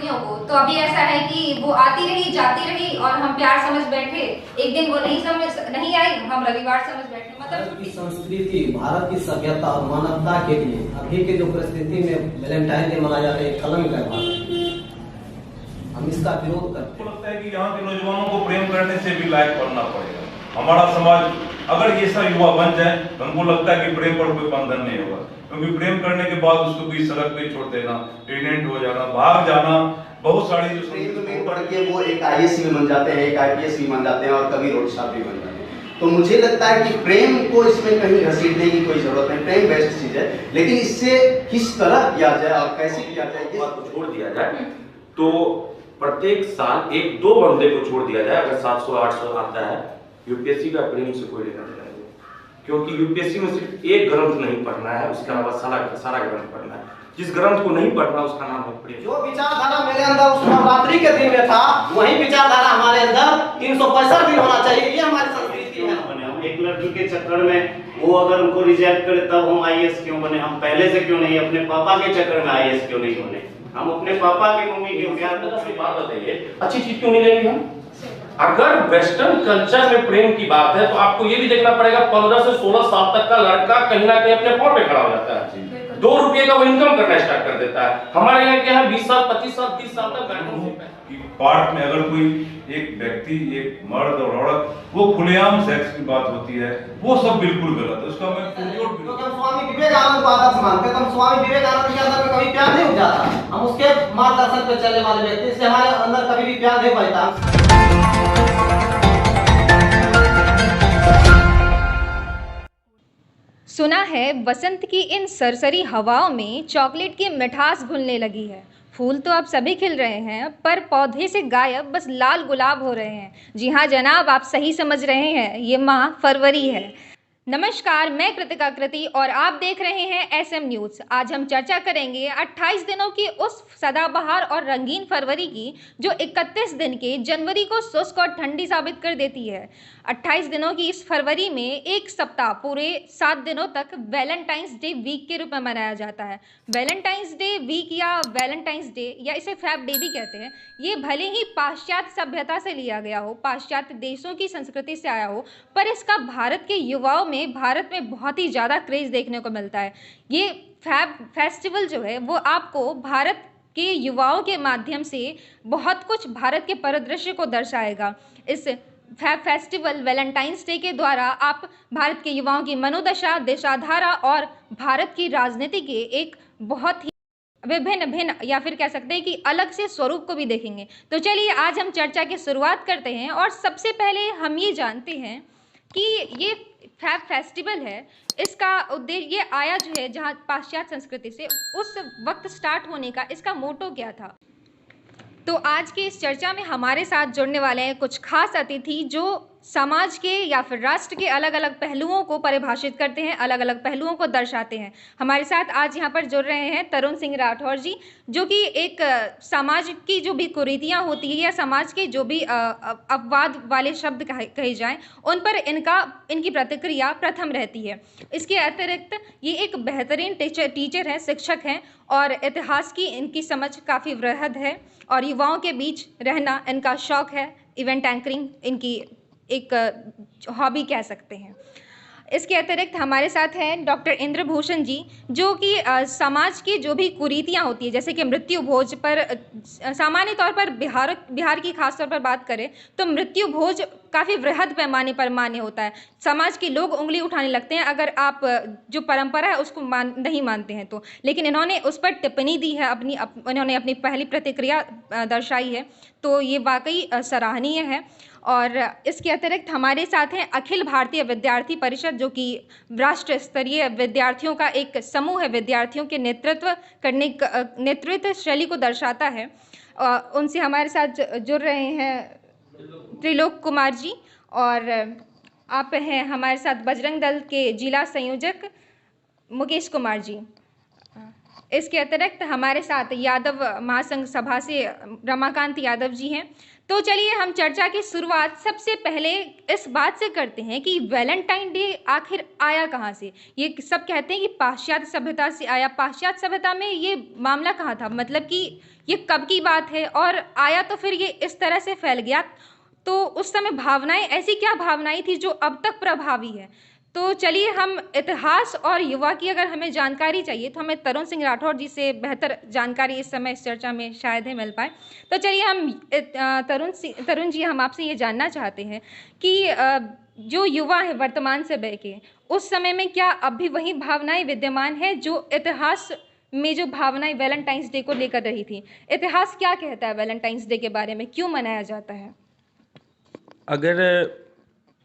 युवतियों को, तो अभी ऐसा है कि वो आती रही जाती रही और हम प्यार समझ बैठे। एक दिन वो नहीं आई, हम रविवार समझ बैठे। भारत की संस्कृति, भारत की सभ्यता और मानवता के लिए अभी के जो परिस्थिति में वैलेंटाइन डे मनाया जा रहा है, कलंक है भारत। हम इसका विरोध करते हैं। लगता है कि यहाँ के नौजवानों को प्रेम करने से भी लायक बनना पड़ेगा। हमारा समाज अगर ये सब युवा बन जाए तो हमको लगता है कि प्रेम पर कोई बंधन नहीं होगा, क्योंकि प्रेम करने के बाद उसको भी सड़क पे छोड़ देना, प्रेग्नेंट हो जाना, भाग जाना, बहुत सारी जो प्रेम में पढ़ के वो एक IAS भी बन जाते हैं, एक IPS भी बन जाते हैं और कभी रोड साहब भी बन जाते हैं। तो मुझे लगता है कि प्रेम को इसमें कहीं घसीटने की कोई जरूरत नहीं। प्रेम बेस्ट चीज है, लेकिन इससे किस तरह किया जाए और कैसे किया जाए, इस बात को छोड़ दिया जाए तो प्रत्येक साल एक दो बंदे को छोड़ दिया जाए। अगर 700-800 आता है, यूपीएससी का प्रेम से कोई लेना देना नहीं, क्योंकि यूपीएससी में सिर्फ एक ग्रंथ नहीं पढ़ना है, उसके अलावा सारा ग्रंथ पढ़ना है। जिस ग्रंथ को नहीं पढ़ना उसका नाम है प्रेम। जो विचारधारा मेरे अंदर उस नवरात्रि के दिन में था, वही विचारधारा हमारे अंदर 365 दिन होना चाहिए। ये हमारी संस्कृति है। हम एक लड़की के चक्कर में वो अगर उनको रिजेक्ट करे तब हम IAS क्यों बने? हम पहले से क्यों नहीं? अपने पापा के चक्कर में IAS क्यों नहीं बने? हम अपने पापा की मम्मी के प्यार में अपनी बात बताइए, अच्छी चीज क्यों नहीं लेंगे हम? अगर वेस्टर्न कल्चर में प्रेम की बात है तो आपको ये भी देखना पड़ेगा 15 से 16 साल तक का लड़का कहीं ना कहीं अपने पांव पे खड़ा हो जाता है, 2 रुपये का वो इनकम करना स्टार्ट कर देता है। हमारे यहाँ क्या है, 20 साल 25 साल 30 साल तक पार्ट में अगर कोई एक व्यक्ति, एक मर्द और औरत, वो खुलेआम सेक्स की बात होती है, वो सब बिल्कुल गलत है। उसका मैं क्योंकि हम स्वामी विवेकानंद को आदर्श मानते हैं, तो हम स्वामी विवेकानंद के अंदर में कभी प्यार नहीं उपजाता। हम उसके मार्गदर्शन पे चलने वाले व्यक्ति, इससे हमारे अंदर कभी भी प्यार नहीं उपजता। सुना है बसंत की इन सरसरी हवाओं में चॉकलेट की मिठास घुलने लगी है। फूल तो अब सभी खिल रहे हैं, पर पौधे से गायब बस लाल गुलाब हो रहे हैं। जी हाँ जनाब, आप सही समझ रहे हैं, ये माह फरवरी है। नमस्कार, मैं कृतिका कृति और आप देख रहे हैं SM न्यूज़। आज हम चर्चा करेंगे 28 दिनों की उस सदाबहार और रंगीन फरवरी की जो 31 दिन के जनवरी को शुष्क और ठंडी साबित कर देती है। 28 दिनों की इस फरवरी में एक सप्ताह पूरे 7 दिनों तक वैलेंटाइंस डे वीक के रूप में मनाया जाता है। वैलेंटाइंस डे वीक या वैलेंटाइंस डे या इसे फैब डे भी कहते हैं, ये भले ही पाश्चात्य सभ्यता से लिया गया हो, पाश्चात्य देशों की संस्कृति से आया हो, पर इसका भारत के युवाओं भारत में बहुत ही ज़्यादा क्रेज देखने को मिलता है। ये फैब फेस्टिवल जो है वो आपको भारत के युवाओं के माध्यम से बहुत कुछ भारत के परिदृश्य को दर्शाएगा। इस फैब फेस्टिवल वैलेंटाइंस डे के द्वारा आप भारत के युवाओं की मनोदशा, देशाधारा और भारत की राजनीति के एक बहुत ही विभिन्न या फिर कह सकते हैं कि अलग से स्वरूप को भी देखेंगे। तो चलिए आज हम चर्चा की शुरुआत करते हैं और सबसे पहले हम ये जानते हैं कि ये फैब फेस्टिवल है, इसका उद्देश्य ये आया जो है जहाँ पाश्चात्य संस्कृति से उस वक्त स्टार्ट होने का इसका मोटो क्या था। तो आज के इस चर्चा में हमारे साथ जुड़ने वाले हैं कुछ खास अतिथि जो समाज के या फिर राष्ट्र के अलग अलग पहलुओं को परिभाषित करते हैं, अलग अलग पहलुओं को दर्शाते हैं। हमारे साथ आज यहाँ पर जुड़ रहे हैं तरुण सिंह राठौर जी, जो कि एक समाज की जो भी कुरीतियाँ होती है या समाज के जो भी अपवाद वाले शब्द कहे जाएं, उन पर इनकी प्रतिक्रिया प्रथम रहती है। इसके अतिरिक्त ये एक बेहतरीन टीचर हैं, शिक्षक हैं और इतिहास की इनकी समझ काफ़ी वृहद है और युवाओं के बीच रहना इनका शौक है। इवेंट एंकरिंग इनकी एक हॉबी कह सकते हैं। इसके अतिरिक्त हमारे साथ हैं डॉक्टर इंद्रभूषण जी, जो कि समाज की जो भी कुरीतियाँ होती है, जैसे कि मृत्यु भोज पर सामान्य तौर पर बिहार की खास तौर पर बात करें तो मृत्यु भोज काफ़ी वृहद पैमाने पर मान्य होता है। समाज के लोग उंगली उठाने लगते हैं अगर आप जो परंपरा है उसको नहीं मानते हैं तो, लेकिन इन्होंने उस पर टिप्पणी दी है, इन्होंने अपनी पहली प्रतिक्रिया दर्शाई है, तो ये वाकई सराहनीय है। और इसके अतिरिक्त हमारे साथ हैं अखिल भारतीय विद्यार्थी परिषद, जो कि राष्ट्र स्तरीय विद्यार्थियों का एक समूह है, विद्यार्थियों के नेतृत्व शैली को दर्शाता है। उनसे हमारे साथ जुड़ रहे हैं त्रिलोक कुमार जी और आप हैं हमारे साथ बजरंग दल के जिला संयोजक मुकेश कुमार जी। इसके अतिरिक्त हमारे साथ यादव महासंघ सभा से रमाकांत यादव जी हैं। तो चलिए हम चर्चा की शुरुआत सबसे पहले इस बात से करते हैं कि वैलेंटाइन डे आखिर आया कहाँ से। ये सब कहते हैं कि पाश्चात्य सभ्यता से आया। पाश्चात्य सभ्यता में ये मामला कहाँ था, मतलब कि ये कब की बात है और आया तो फिर ये इस तरह से फैल गया। तो उस समय भावनाएं, ऐसी क्या भावनाएं थी जो अब तक प्रभावी है। तो चलिए हम इतिहास और युवा की अगर हमें जानकारी चाहिए तो हमें तरुण सिंह राठौर जी से बेहतर जानकारी इस समय इस चर्चा में शायद ही मिल पाए। तो चलिए हम तरुण जी, हम आपसे ये जानना चाहते हैं कि जो युवा है वर्तमान समय के, उस समय में क्या अब भी वही भावनाएं विद्यमान है जो इतिहास में जो भावनाएं वैलेंटाइंस डे को लेकर रही थी। इतिहास क्या कहता है वैलेंटाइंस डे के बारे में, क्यों मनाया जाता है? अगर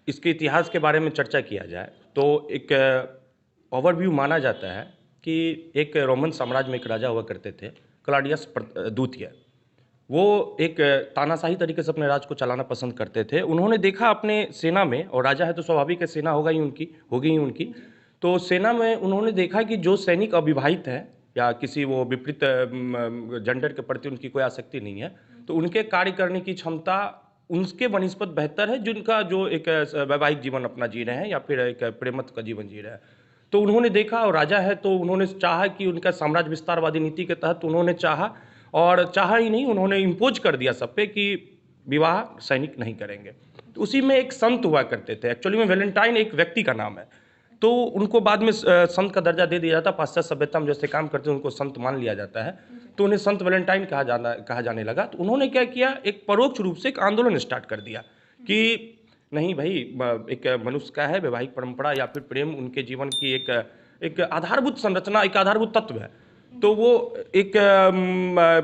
इसके इतिहास के बारे में चर्चा किया जाए तो एक ओवरव्यू माना जाता है कि एक रोमन साम्राज्य में एक राजा हुआ करते थे, क्लॉडियस द्वितीय। वो एक तानाशाही तरीके से अपने राज को चलाना पसंद करते थे। उन्होंने देखा अपने सेना में, और राजा है तो स्वाभाविक है सेना होगी ही उनकी। तो सेना में उन्होंने देखा कि जो सैनिक अविवाहित हैं या किसी वो विपरीत जेंडर के प्रति उनकी कोई आसक्ति नहीं है, तो उनके कार्य करने की क्षमता उनके बनिस्पत बेहतर है जिनका जो एक वैवाहिक जीवन अपना जी रहे हैं या फिर एक प्रेमत्व का जीवन जी रहे हैं। तो उन्होंने देखा, और राजा है तो उन्होंने चाहा कि उनका साम्राज्य विस्तारवादी नीति के तहत उन्होंने चाहा, और चाहा ही नहीं, उन्होंने इम्पोज कर दिया सब पे कि विवाह सैनिक नहीं करेंगे। तो उसी में एक संत हुआ करते थे। एक्चुअली में वैलेंटाइन एक व्यक्ति का नाम है, तो उनको बाद में संत का दर्जा दे दिया जाता। पाश्चात्य सभ्यता में जैसे काम करते हैं उनको संत मान लिया जाता है, तो उन्हें संत वैलेंटाइन कहा जाने लगा। तो उन्होंने क्या किया, एक परोक्ष रूप से एक आंदोलन स्टार्ट कर दिया कि नहीं भाई, एक मनुष्य का है वैवाहिक परंपरा या फिर प्रेम उनके जीवन की एक आधारभूत संरचना, एक आधारभूत तत्व है। तो वो एक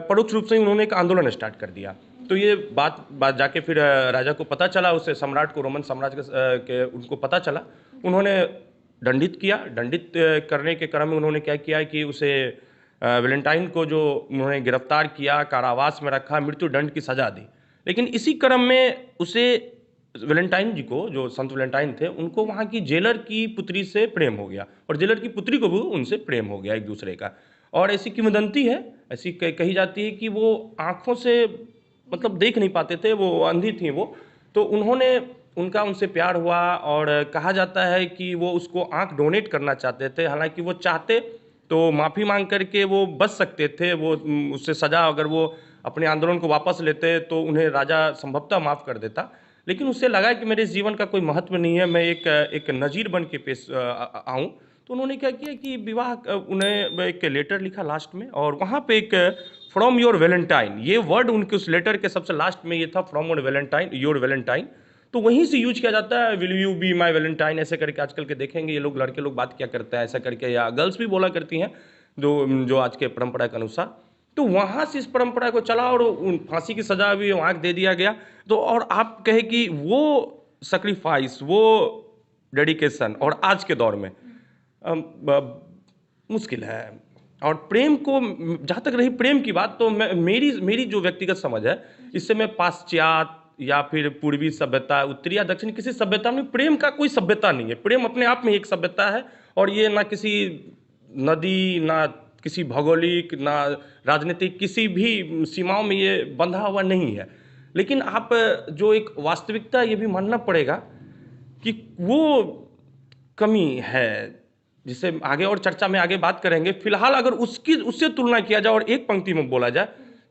परोक्ष रूप से उन्होंने एक आंदोलन स्टार्ट कर दिया। तो ये बात जाके फिर राजा को पता चला, उसे सम्राट को, रोमन साम्राज्य के उनको पता चला। उन्होंने दंडित किया। दंडित करने के क्रम में उन्होंने क्या किया कि उसे वैलेंटाइन को जो उन्होंने गिरफ्तार किया, कारावास में रखा, मृत्यु दंड की सजा दी। लेकिन इसी क्रम में उसे वैलेंटाइन जी को, जो संत वैलेंटाइन थे, उनको वहाँ की जेलर की पुत्री से प्रेम हो गया, और जेलर की पुत्री को भी उनसे प्रेम हो गया एक दूसरे का। और ऐसी किंवदंती है, ऐसी कही जाती है कि वो आँखों से मतलब देख नहीं पाते थे, वो अंधी थी वो। तो उनका उनसे प्यार हुआ, और कहा जाता है कि वो उसको आँख डोनेट करना चाहते थे। हालांकि वो चाहते तो माफ़ी मांग करके वो बच सकते थे, वो उससे सज़ा, अगर वो अपने आंदोलन को वापस लेते तो उन्हें राजा संभवतः माफ़ कर देता। लेकिन उससे लगा कि मेरे जीवन का कोई महत्व नहीं है, मैं एक नज़ीर बन के पेश आऊँ। तो उन्होंने क्या किया कि विवाह, उन्हें एक लेटर लिखा लास्ट में, और वहाँ पे एक फ्रॉम योर वैलेंटाइन, ये वर्ड उनके उस लेटर के सबसे लास्ट में ये था, फ्रॉम योर वैलेंटाइन। तो वहीं से यूज किया जाता है, will you be my Valentine, ऐसे करके आजकल के देखेंगे ये लोग, लड़के लोग बात क्या करते हैं ऐसा करके, या गर्ल्स भी बोला करती हैं जो आज के परंपरा के अनुसार। तो वहाँ से इस परंपरा को चला, और फांसी की सजा भी आँख दे दिया गया। तो और आप कहे कि वो सेक्रीफाइस, वो डेडिकेशन, और आज के दौर में मुश्किल है। और प्रेम को, जहाँ तक रही प्रेम की बात, तो मेरी जो व्यक्तिगत समझ है, इससे मैं पाश्चात्य या फिर पूर्वी सभ्यता, उत्तरी या दक्षिण, किसी सभ्यता में प्रेम का कोई सभ्यता नहीं है। प्रेम अपने आप में एक सभ्यता है, और ये ना किसी नदी, ना किसी भौगोलिक, ना राजनीतिक, किसी भी सीमाओं में ये बंधा हुआ नहीं है। लेकिन आप जो एक वास्तविकता, ये भी मानना पड़ेगा कि वो कमी है, जिसे आगे और चर्चा में आगे बात करेंगे। फिलहाल अगर उससे तुलना किया जाए और एक पंक्ति में बोला जाए,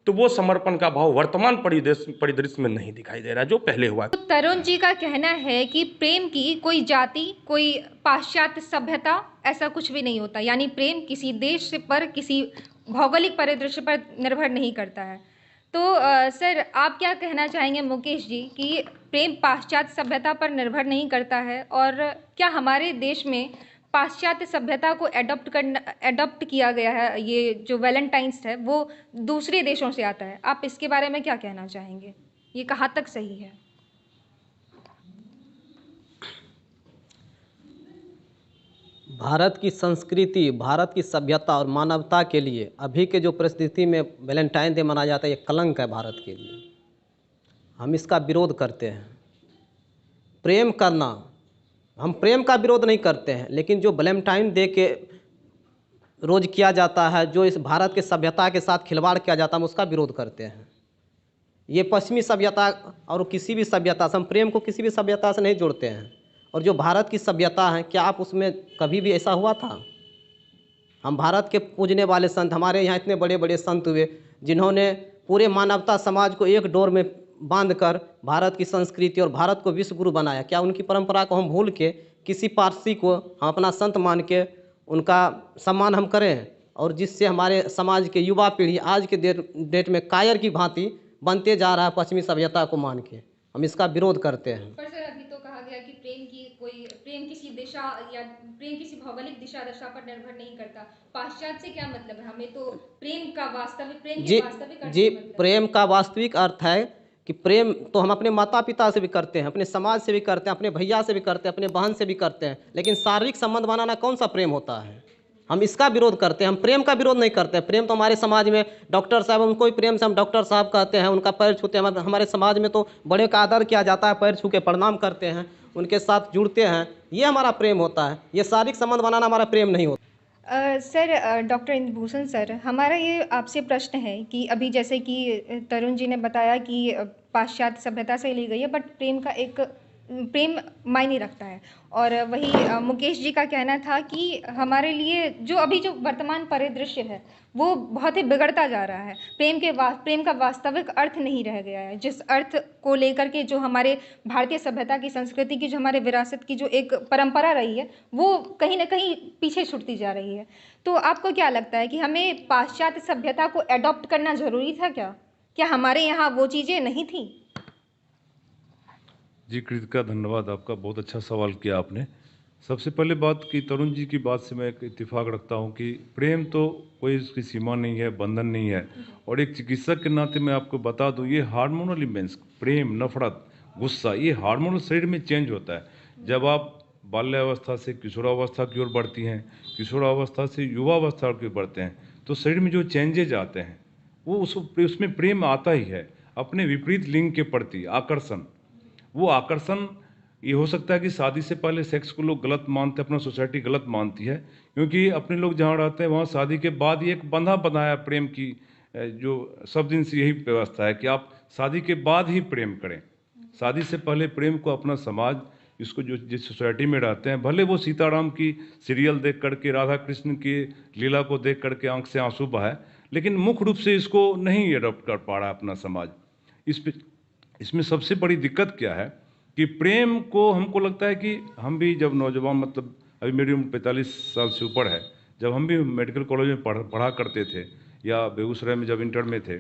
तो वो समर्पण का भाव वर्तमान परिदृश्य में नहीं दिखाई दे रहा जो पहले हुआ। तो तरुण जी का कहना है कि प्रेम की कोई जाति, कोई पाश्चात्य सभ्यता, ऐसा कुछ भी नहीं होता। यानी प्रेम किसी देश पर, किसी भौगोलिक परिदृश्य पर निर्भर नहीं करता है। तो सर, आप क्या कहना चाहेंगे मुकेश जी कि प्रेम पाश्चात्य सभ्यता पर निर्भर नहीं करता है, और क्या हमारे देश में पाश्चात्य सभ्यता को एडॉप्ट किया गया है, ये जो वैलेंटाइंस है वो दूसरे देशों से आता है? आप इसके बारे में क्या कहना चाहेंगे, ये कहाँ तक सही है? भारत की संस्कृति, भारत की सभ्यता और मानवता के लिए अभी के जो परिस्थिति में वैलेंटाइन डे मनाया जाता है, ये कलंक है भारत के लिए। हम इसका विरोध करते हैं। प्रेम करना, हम प्रेम का विरोध नहीं करते हैं, लेकिन जो वैलेंटाइन डे के रोज किया जाता है, जो इस भारत के सभ्यता के साथ खिलवाड़ किया जाता है, हम उसका विरोध करते हैं। ये पश्चिमी सभ्यता और किसी भी सभ्यता से, हम प्रेम को किसी भी सभ्यता से नहीं जोड़ते हैं। और जो भारत की सभ्यता है, क्या आप उसमें कभी भी ऐसा हुआ था? हम भारत के पूजने वाले संत, हमारे यहाँ इतने बड़े बड़े संत हुए जिन्होंने पूरे मानवता समाज को एक डोर में बांधकर भारत की संस्कृति और भारत को विश्व गुरु बनाया। क्या उनकी परंपरा को हम भूल के किसी पारसी को हम अपना संत मान के उनका सम्मान हम करें? और जिससे हमारे समाज के युवा पीढ़ी आज के डेट में कायर की भांति बनते जा रहा है पश्चिमी सभ्यता को मान के, हम इसका विरोध करते हैं। पर सर, अभी तो कहा गया कि प्रेम किसी दिशा या प्रेम किसी भौगोलिक दिशा दशा पर निर्भर नहीं करता। पाश्चात्य से क्या मतलब है? हमें तो प्रेम का वास्तविक अर्थ जी, मतलब प्रेम का वास्तविक अर्थ है कि प्रेम तो हम अपने माता पिता से भी करते हैं, अपने समाज से भी करते हैं, अपने भैया से भी करते हैं, अपने बहन से भी करते हैं, लेकिन शारीरिक संबंध बनाना कौन सा प्रेम होता है? हम इसका विरोध करते हैं। हम प्रेम का विरोध नहीं करते हैं। प्रेम तो हमारे समाज में डॉक्टर साहब, उनको ही प्रेम से हम डॉक्टर साहब कहते हैं, उनका पैर छूते हैं। हमारे समाज में तो बड़े का आदर किया जाता है, पैर छू के प्रणाम करते हैं, उनके साथ जुड़ते हैं, ये हमारा प्रेम होता है। ये शारीरिक संबंध बनाना हमारा प्रेम नहीं होता। सर, डॉक्टर इंद्रभूषण सर, हमारा ये आपसे प्रश्न है कि अभी जैसे कि तरुण जी ने बताया कि पाश्चात्य सभ्यता से ली गई है, बट प्रेम मायने रखता है। और वही मुकेश जी का कहना था कि हमारे लिए जो वर्तमान परिदृश्य है वो बहुत ही बिगड़ता जा रहा है। प्रेम का वास्तविक अर्थ नहीं रह गया है। जिस अर्थ को लेकर के जो हमारे भारतीय सभ्यता की, संस्कृति की, जो हमारे विरासत की जो एक परंपरा रही है, वो कहीं ना कहीं पीछे छूटती जा रही है। तो आपको क्या लगता है कि हमें पाश्चात्य सभ्यता को एडॉप्ट करना ज़रूरी था क्या हमारे यहाँ वो चीज़ें नहीं थी? जी कृतिका, धन्यवाद आपका, बहुत अच्छा सवाल किया आपने। सबसे पहले बात कि तरुण जी की बात से मैं एक इत्तेफाक रखता हूं कि प्रेम तो कोई उसकी सीमा नहीं है, बंधन नहीं है। और एक चिकित्सक के नाते मैं आपको बता दूं, ये हार्मोनल इम्बेलेंस, प्रेम, नफरत, गुस्सा, ये हार्मोनल शरीर में चेंज होता है। जब आप बाल्यावस्था से किशोरावस्था की ओर बढ़ती हैं, किशोरावस्था से युवावस्था की ओर बढ़ते हैं, तो शरीर में जो चेंजेज आते हैं वो उसमें प्रेम आता ही है। अपने विपरीत लिंग के प्रति आकर्षण, वो आकर्षण ये हो सकता है कि शादी से पहले सेक्स को लोग गलत मानते हैं, अपना सोसाइटी गलत मानती है, क्योंकि अपने लोग जहाँ रहते हैं वहाँ शादी के बाद ही एक बंधा बनाया प्रेम की, जो सब दिन से यही व्यवस्था है कि आप शादी के बाद ही प्रेम करें। शादी से पहले प्रेम को अपना समाज, इसको जो जिस सोसाइटी में रहते हैं, भले वो सीताराम की सीरियल देख करके, राधा कृष्ण की लीला को देख करके आंख से आंसू बहाए, लेकिन मुख्य रूप से इसको नहीं अडॉप्ट कर पा रहा अपना समाज। इसमें सबसे बड़ी दिक्कत क्या है कि प्रेम को, हमको लगता है कि हम भी जब नौजवान, मतलब अभी मेरी उम्र 45 साल से ऊपर है, जब हम भी मेडिकल कॉलेज में पढ़ा करते थे या बेगूसराय में जब इंटर में थे,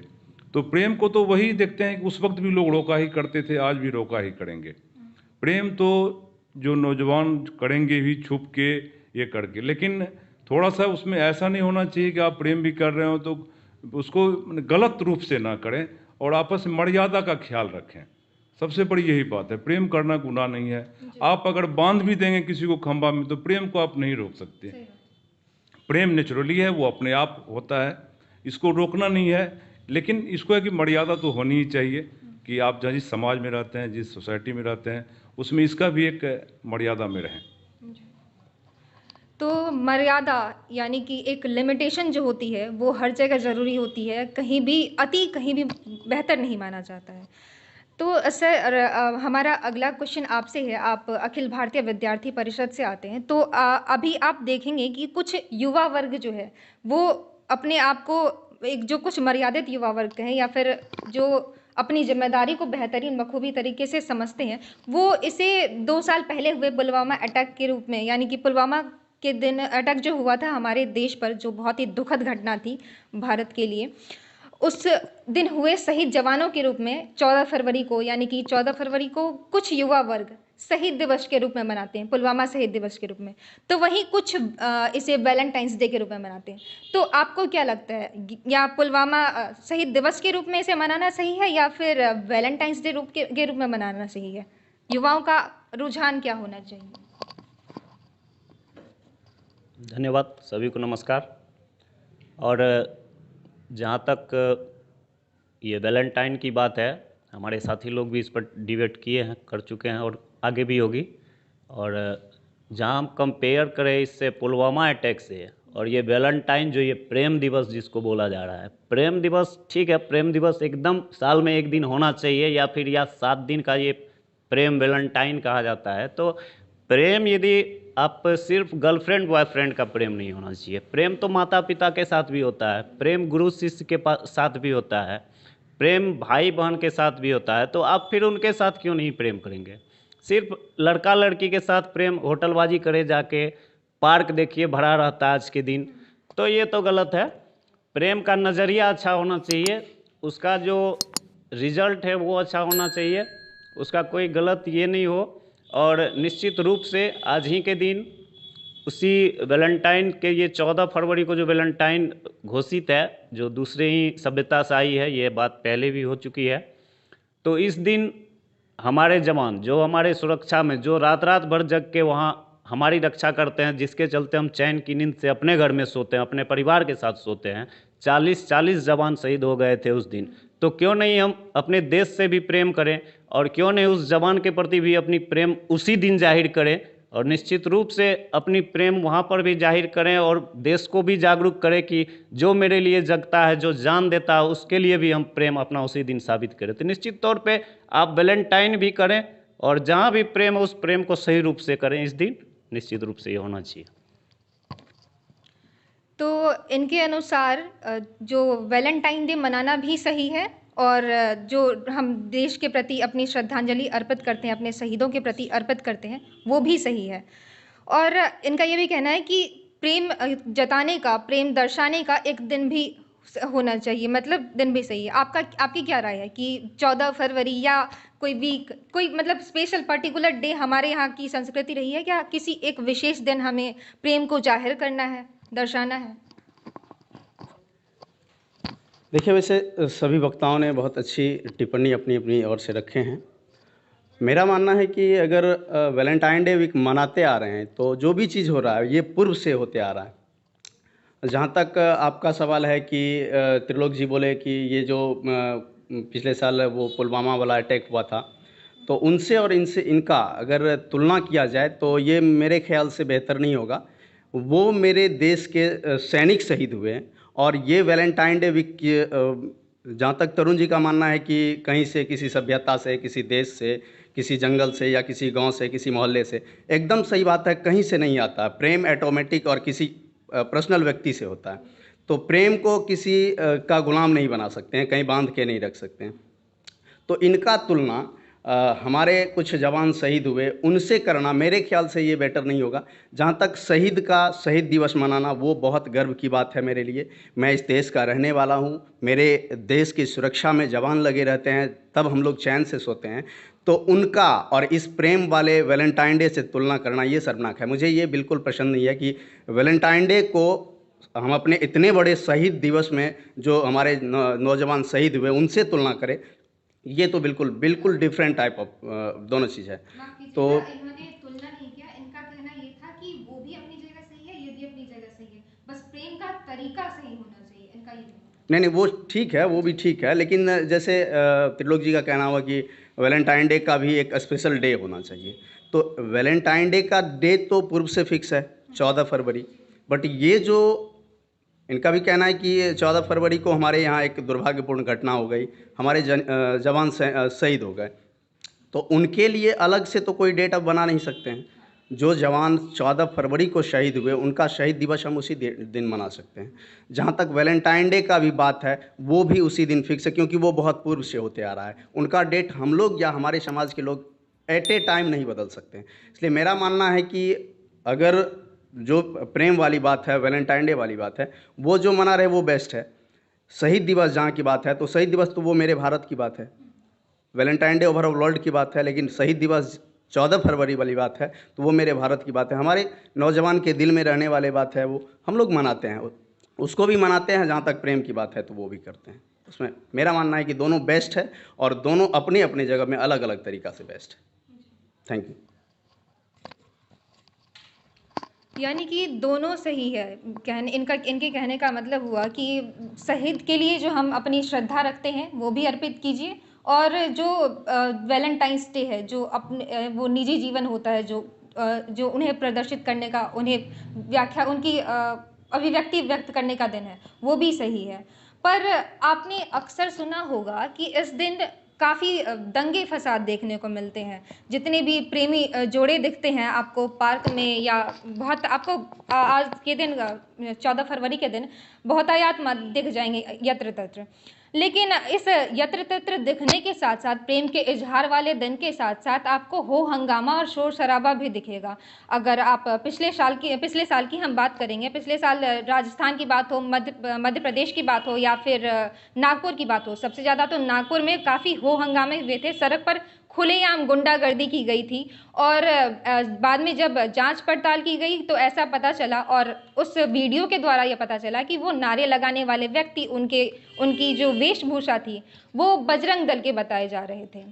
तो प्रेम को तो वही देखते हैं कि उस वक्त भी लोग रोका ही करते थे, आज भी रोका ही करेंगे। प्रेम तो जो नौजवान करेंगे भी छुप के, ये करके, लेकिन थोड़ा सा उसमें ऐसा नहीं होना चाहिए कि आप प्रेम भी कर रहे हो तो उसको गलत रूप से ना करें और आपस में मर्यादा का ख्याल रखें। सबसे बड़ी यही बात है। प्रेम करना गुनाह नहीं है। आप अगर बांध भी देंगे किसी को खंभा में, तो प्रेम को आप नहीं रोक सकते। प्रेम नेचुरली है, वो अपने आप होता है, इसको रोकना नहीं है। लेकिन इसको है कि मर्यादा तो होनी ही चाहिए कि आप जहाँ जिस समाज में रहते हैं, जिस सोसाइटी में रहते हैं, उसमें इसका भी एक मर्यादा में रहें। तो मर्यादा यानी कि एक लिमिटेशन जो होती है वो हर जगह ज़रूरी होती है, कहीं भी कहीं भी बेहतर नहीं माना जाता है। तो सर, हमारा अगला क्वेश्चन आपसे है। आप अखिल भारतीय विद्यार्थी परिषद से आते हैं, तो अभी आप देखेंगे कि कुछ युवा वर्ग जो है वो अपने आप को एक जो कुछ मर्यादित युवा वर्ग कहें या फिर जो अपनी जिम्मेदारी को बेहतरीन बखूबी तरीके से समझते हैं, वो इसे 2 साल पहले हुए पुलवामा अटैक के रूप में, यानी कि पुलवामा के दिन अटैक जो हुआ था हमारे देश पर, जो बहुत ही दुखद घटना थी भारत के लिए, उस दिन हुए शहीद जवानों के रूप में 14 फरवरी को, यानी कि 14 फरवरी को कुछ युवा वर्ग शहीद दिवस के रूप में मनाते हैं, पुलवामा शहीद दिवस के रूप में। तो वहीं कुछ इसे वैलेंटाइंस डे के रूप में मनाते हैं। तो आपको क्या लगता है, या पुलवामा शहीद दिवस के रूप में इसे मनाना सही है या फिर वैलेंटाइंस डे के रूप में मनाना सही है? युवाओं का रुझान क्या होना चाहिए? धन्यवाद, सभी को नमस्कार। और जहाँ तक ये वैलेंटाइन की बात है, हमारे साथी लोग भी इस पर डिबेट किए हैं, कर चुके हैं और आगे भी होगी। और जहाँ हम कंपेयर करें इससे पुलवामा अटैक से और ये वैलेंटाइन जो ये प्रेम दिवस जिसको बोला जा रहा है, प्रेम दिवस ठीक है, प्रेम दिवस एकदम साल में एक दिन होना चाहिए, या फिर 7 दिन का ये प्रेम वैलेंटाइन कहा जाता है। तो प्रेम यदि आप सिर्फ गर्लफ्रेंड बॉयफ्रेंड का प्रेम नहीं होना चाहिए, प्रेम तो माता पिता के साथ भी होता है, प्रेम गुरु शिष्य के साथ भी होता है, प्रेम भाई बहन के साथ भी होता है। तो आप फिर उनके साथ क्यों नहीं प्रेम करेंगे? सिर्फ लड़का लड़की के साथ प्रेम होटलबाजी करे जाके, पार्क देखिए भरा रहता है आज के दिन, तो ये तो गलत है। प्रेम का नज़रिया अच्छा होना चाहिए, उसका जो रिजल्ट है वो अच्छा होना चाहिए, उसका कोई गलत ये नहीं हो। और निश्चित रूप से आज ही के दिन उसी वैलेंटाइन के, ये 14 फरवरी को जो वैलेंटाइन घोषित है, जो दूसरे ही सभ्यता से आई है, ये बात पहले भी हो चुकी है। तो इस दिन हमारे जवान जो हमारे सुरक्षा में, जो रात रात भर जग के वहाँ हमारी रक्षा करते हैं, जिसके चलते हम चैन की नींद से अपने घर में सोते हैं, अपने परिवार के साथ सोते हैं, 40 जवान शहीद हो गए थे उस दिन। तो क्यों नहीं हम अपने देश से भी प्रेम करें, और क्यों नहीं उस जवान के प्रति भी अपनी प्रेम उसी दिन जाहिर करें, और निश्चित रूप से अपनी प्रेम वहाँ पर भी जाहिर करें, और देश को भी जागरूक करें कि जो मेरे लिए जगता है, जो जान देता है, उसके लिए भी हम प्रेम अपना उसी दिन साबित करें। तो निश्चित तौर पे आप वैलेंटाइन भी करें, और जहाँ भी प्रेम है उस प्रेम को सही रूप से करें। इस दिन निश्चित रूप से ये होना चाहिए। तो इनके अनुसार जो वैलेंटाइन डे मनाना भी सही है, और जो हम देश के प्रति अपनी श्रद्धांजलि अर्पित करते हैं, अपने शहीदों के प्रति अर्पित करते हैं, वो भी सही है। और इनका ये भी कहना है कि प्रेम जताने का, प्रेम दर्शाने का एक दिन भी होना चाहिए, मतलब दिन भी सही है। आपकी क्या राय है कि 14 फरवरी या कोई वीक, कोई मतलब स्पेशल पर्टिकुलर डे हमारे यहाँ की संस्कृति रही है क्या? किसी एक विशेष दिन हमें प्रेम को जाहिर करना है, दर्शाना है? देखिए, वैसे सभी वक्ताओं ने बहुत अच्छी टिप्पणी अपनी अपनी ओर से रखे हैं। मेरा मानना है कि अगर वैलेंटाइन डे वीक मनाते आ रहे हैं, तो जो भी चीज़ हो रहा है ये पूर्व से होते आ रहा है। जहाँ तक आपका सवाल है कि त्रिलोक जी बोले कि ये जो पिछले साल वो पुलवामा वाला अटैक हुआ था, तो उनसे और इनका अगर तुलना किया जाए तो ये मेरे ख्याल से बेहतर नहीं होगा। वो मेरे देश के सैनिक शहीद हुए हैं, और ये वैलेंटाइन डे वीक जहाँ तक तरुण जी का मानना है कि कहीं से, किसी सभ्यता से, किसी देश से, किसी जंगल से, या किसी गांव से, किसी मोहल्ले से, एकदम सही बात है, कहीं से नहीं आता। प्रेम ऑटोमेटिक और किसी पर्सनल व्यक्ति से होता है। तो प्रेम को किसी का गुलाम नहीं बना सकते हैं, कहीं बांध के नहीं रख सकते हैं। तो इनका तुलना हमारे कुछ जवान शहीद हुए उनसे करना मेरे ख्याल से ये बेटर नहीं होगा। जहाँ तक शहीद दिवस मनाना, वो बहुत गर्व की बात है मेरे लिए। मैं इस देश का रहने वाला हूँ, मेरे देश की सुरक्षा में जवान लगे रहते हैं, तब हम लोग चैन से सोते हैं। तो उनका और इस प्रेम वाले वैलेंटाइन डे से तुलना करना ये शर्मनाक है। मुझे ये बिल्कुल पसंद नहीं है कि वैलेंटाइन डे को हम अपने इतने बड़े शहीद दिवस में, जो हमारे नौजवान शहीद हुए, उनसे तुलना करें। ये तो बिल्कुल डिफरेंट टाइप ऑफ दोनों चीज़ है। तो इन्होंने तुलना नहीं किया, इनका कहना ये था कि वो भी अपनी जगह सही है, ये भी अपनी जगह सही है, बस प्रेम का तरीका सही होना चाहिए, इनका ये नहीं, वो ठीक है, वो भी ठीक है, लेकिन जैसे त्रिलोक जी का कहना हुआ कि वैलेंटाइन डे का भी एक स्पेशल डे होना चाहिए। तो वैलेंटाइन डे का डे तो पूर्व से फिक्स है 14 फरवरी, बट ये जो इनका भी कहना है कि 14 फरवरी को हमारे यहाँ एक दुर्भाग्यपूर्ण घटना हो गई, हमारे जवान शहीद हो गए, तो उनके लिए अलग से तो कोई डेट अब बना नहीं सकते हैं। जो जवान 14 फरवरी को शहीद हुए, उनका शहीद दिवस हम उसी दिन मना सकते हैं। जहाँ तक वैलेंटाइन डे का भी बात है, वो भी उसी दिन फिक्स है, क्योंकि वो बहुत पूर्व से होते आ रहा है। उनका डेट हम लोग या हमारे समाज के लोग एट ए टाइम नहीं बदल सकते हैं। इसलिए मेरा मानना है कि अगर जो प्रेम वाली बात है, वैलेंटाइन डे वाली बात है, वो जो मना रहे वो बेस्ट है। शहीद दिवस जहाँ की बात है, तो शहीद दिवस तो वो मेरे भारत की बात है, वैलेंटाइन डे ओवरऑल वर्ल्ड की बात है, लेकिन शहीद दिवस 14 फरवरी वाली बात है तो वो मेरे भारत की बात है, हमारे नौजवान के दिल में रहने वाले बात है, वो हम लोग मनाते हैं, उसको भी मनाते हैं। जहाँ तक प्रेम की बात है तो वो भी करते हैं। उसमें मेरा मानना है कि दोनों बेस्ट है, और दोनों अपनी अपनी जगह में अलग अलग तरीक़ा से बेस्ट है। Thank you. यानी कि दोनों सही है। इनके कहने का मतलब हुआ कि शहीद के लिए जो हम अपनी श्रद्धा रखते हैं वो भी अर्पित कीजिए, और जो वैलेंटाइंस डे है, जो अपने वो निजी जीवन होता है, जो उन्हें प्रदर्शित करने का, उन्हें व्याख्या, उनकी अभिव्यक्ति व्यक्त करने का दिन है, वो भी सही है। पर आपने अक्सर सुना होगा कि इस दिन काफ़ी दंगे फसाद देखने को मिलते हैं। जितने भी प्रेमी जोड़े दिखते हैं आपको पार्क में, या बहुत आपको आज के दिन 14 फरवरी के दिन बहुतायत मत दिख जाएंगे यत्र तत्र। लेकिन इस यत्र तत्र दिखने के साथ साथ, प्रेम के इजहार वाले दिन के साथ साथ आपको हो हंगामा और शोर शराबा भी दिखेगा। अगर आप पिछले साल की हम बात करेंगे, पिछले साल राजस्थान की बात हो, मध्य प्रदेश की बात हो, या फिर नागपुर की बात हो, सबसे ज़्यादा तो नागपुर में काफ़ी हो हंगामे हुए थे। सड़क पर खुलेआम गुंडागर्दी की गई थी, और बाद में जब जांच पड़ताल की गई तो ऐसा पता चला, और उस वीडियो के द्वारा यह पता चला कि वो नारे लगाने वाले व्यक्ति, उनकी जो वेशभूषा थी वो बजरंग दल के बताए जा रहे थे।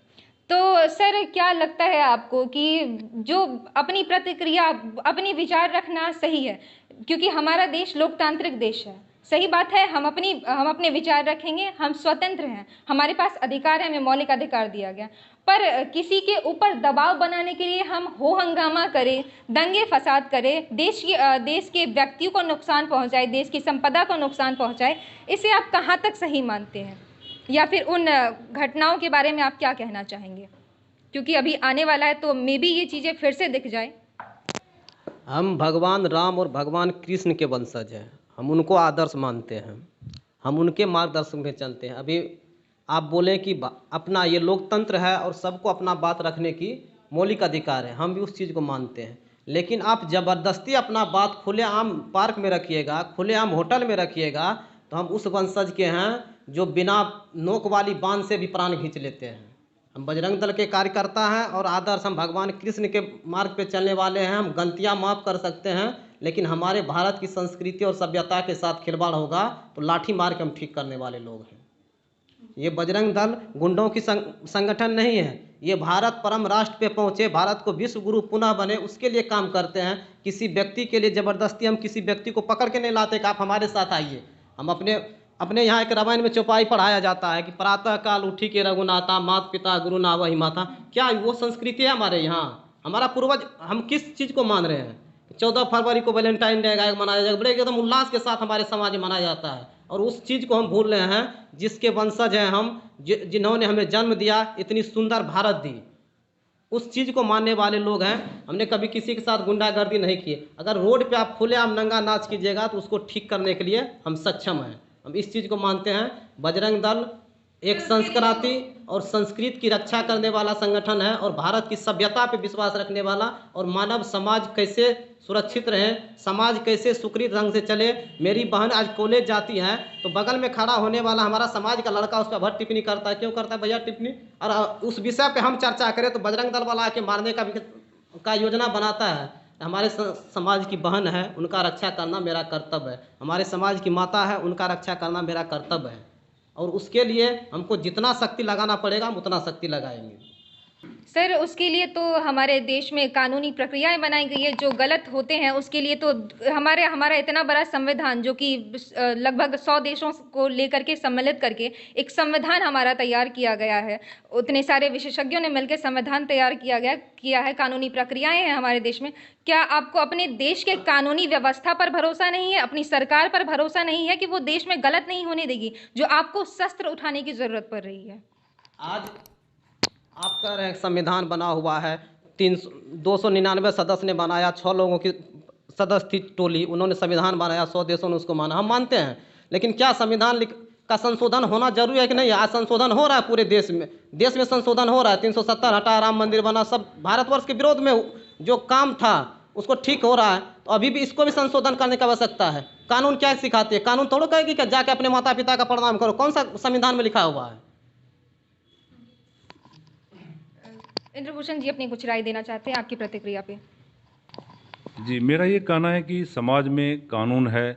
तो सर, क्या लगता है आपको कि जो अपनी प्रतिक्रिया, अपनी विचार रखना सही है? क्योंकि हमारा देश लोकतांत्रिक देश है, सही बात है, हम अपने विचार रखेंगे, हम स्वतंत्र हैं, हमारे पास अधिकार है, हमें मौलिक अधिकार दिया गया। पर किसी के ऊपर दबाव बनाने के लिए हम हो हंगामा करें, दंगे फसाद करें, देश के व्यक्तियों को नुकसान पहुंचाए, देश की संपदा को नुकसान पहुंचाए, इसे आप कहाँ तक सही मानते हैं? या फिर उन घटनाओं के बारे में आप क्या कहना चाहेंगे? क्योंकि अभी आने वाला है, तो मे बी ये चीज़ें फिर से दिख जाए। हम भगवान राम और भगवान कृष्ण के वंशज हैं, हम उनको आदर्श मानते हैं, हम उनके मार्गदर्शन में चलते हैं। अभी आप बोलें कि अपना ये लोकतंत्र है और सबको अपना बात रखने की मौलिक अधिकार है, हम भी उस चीज़ को मानते हैं। लेकिन आप ज़बरदस्ती अपना बात खुलेआम पार्क में रखिएगा, खुलेआम होटल में रखिएगा, तो हम उस वंशज के हैं जो बिना नोक वाली बांध से भी प्राण खींच लेते हैं। हम बजरंग दल के कार्यकर्ता हैं और आदर्श हम भगवान कृष्ण के मार्ग पे चलने वाले हैं। हम गलतियां माफ़ कर सकते हैं, लेकिन हमारे भारत की संस्कृति और सभ्यता के साथ खिलवाड़ होगा तो लाठी मार के हम ठीक करने वाले लोग हैं। ये बजरंग दल गुंडों की संगठन नहीं है, ये भारत परम राष्ट्र पे पहुँचे, भारत को विश्व गुरु पुनः बने, उसके लिए काम करते हैं। किसी व्यक्ति के लिए ज़बरदस्ती हम किसी व्यक्ति को पकड़ के नहीं लाते कि आप हमारे साथ आइए। हम अपने यहाँ एक रामायण में चौपाई पढ़ाया जाता है कि प्रातः काल उठी के रघुनाथा, माता पिता गुरु ना वही माता। क्या वो संस्कृति है हमारे यहाँ? हमारा पूर्वज, हम किस चीज़ को मान रहे हैं? 14 फरवरी को वैलेंटाइन डे मनाया जाएगा, बड़े एकदम उल्लास के साथ हमारे समाज में मनाया जाता है, और उस चीज़ को हम भूल रहे हैं जिसके वंशज हैं हम, जिन्होंने हमें जन्म दिया, इतनी सुंदर भारत दी, उस चीज़ को मानने वाले लोग हैं। हमने कभी किसी के साथ गुंडागर्दी नहीं की। अगर रोड पे आप खुलेआम नंगा नाच कीजिएगा तो उसको ठीक करने के लिए हम सक्षम हैं। हम इस चीज़ को मानते हैं। बजरंग दल एक संस्कृति और संस्कृति की रक्षा करने वाला संगठन है, और भारत की सभ्यता पे विश्वास रखने वाला, और मानव समाज कैसे सुरक्षित रहे, समाज कैसे सुकृत ढंग से चले। मेरी बहन आज कॉलेज जाती है तो बगल में खड़ा होने वाला हमारा समाज का लड़का उस पर भर टिप्पणी करता है। क्यों करता है भैया टिप्पणी? और उस विषय पे हम चर्चा करें तो बजरंग दल वाला आके मारने का योजना बनाता है। हमारे समाज की बहन है, उनका रक्षा करना मेरा कर्तव्य है। हमारे समाज की माता है, उनका रक्षा करना मेरा कर्तव्य है, और उसके लिए हमको जितना शक्ति लगाना पड़ेगा हम उतना शक्ति लगाएंगे। सर, उसके लिए तो हमारे देश में कानूनी प्रक्रियाएं बनाई गई है। जो गलत होते हैं उसके लिए तो हमारा इतना बड़ा संविधान, जो कि लगभग 100 देशों को लेकर के सम्मिलित करके एक संविधान हमारा तैयार किया गया है। उतने सारे विशेषज्ञों ने मिलकर संविधान तैयार किया है, कानूनी प्रक्रियाएं हैं हमारे देश में। क्या आपको अपने देश के कानूनी व्यवस्था पर भरोसा नहीं है, अपनी सरकार पर भरोसा नहीं है कि वो देश में गलत नहीं होने देगी, जो आपको शस्त्र उठाने की जरूरत पड़ रही है? आज आप कह रहे हैं संविधान बना हुआ है, 299 सदस्य ने बनाया, 6 लोगों की सदस्य थी टोली, उन्होंने संविधान बनाया, 100 देशों ने उसको माना, हम मानते हैं। लेकिन क्या संविधान का संशोधन होना जरूरी है कि नहीं? आज संशोधन हो रहा है पूरे देश में संशोधन हो रहा है। 370 हटा, राम मंदिर बना, सब भारतवर्ष के विरोध में जो काम था उसको ठीक हो रहा है। तो अभी भी इसको भी संशोधन करने की आवश्यकता है। कानून क्या सिखाती है? कानून थोड़ा कहेगी कि जाके अपने माता पिता का प्रणाम करो। कौन सा संविधान में लिखा हुआ है? इंद्रभूषण जी अपनी कुछ राय देना चाहते हैं आपकी प्रतिक्रिया पे? जी, मेरा ये कहना है कि समाज में कानून है,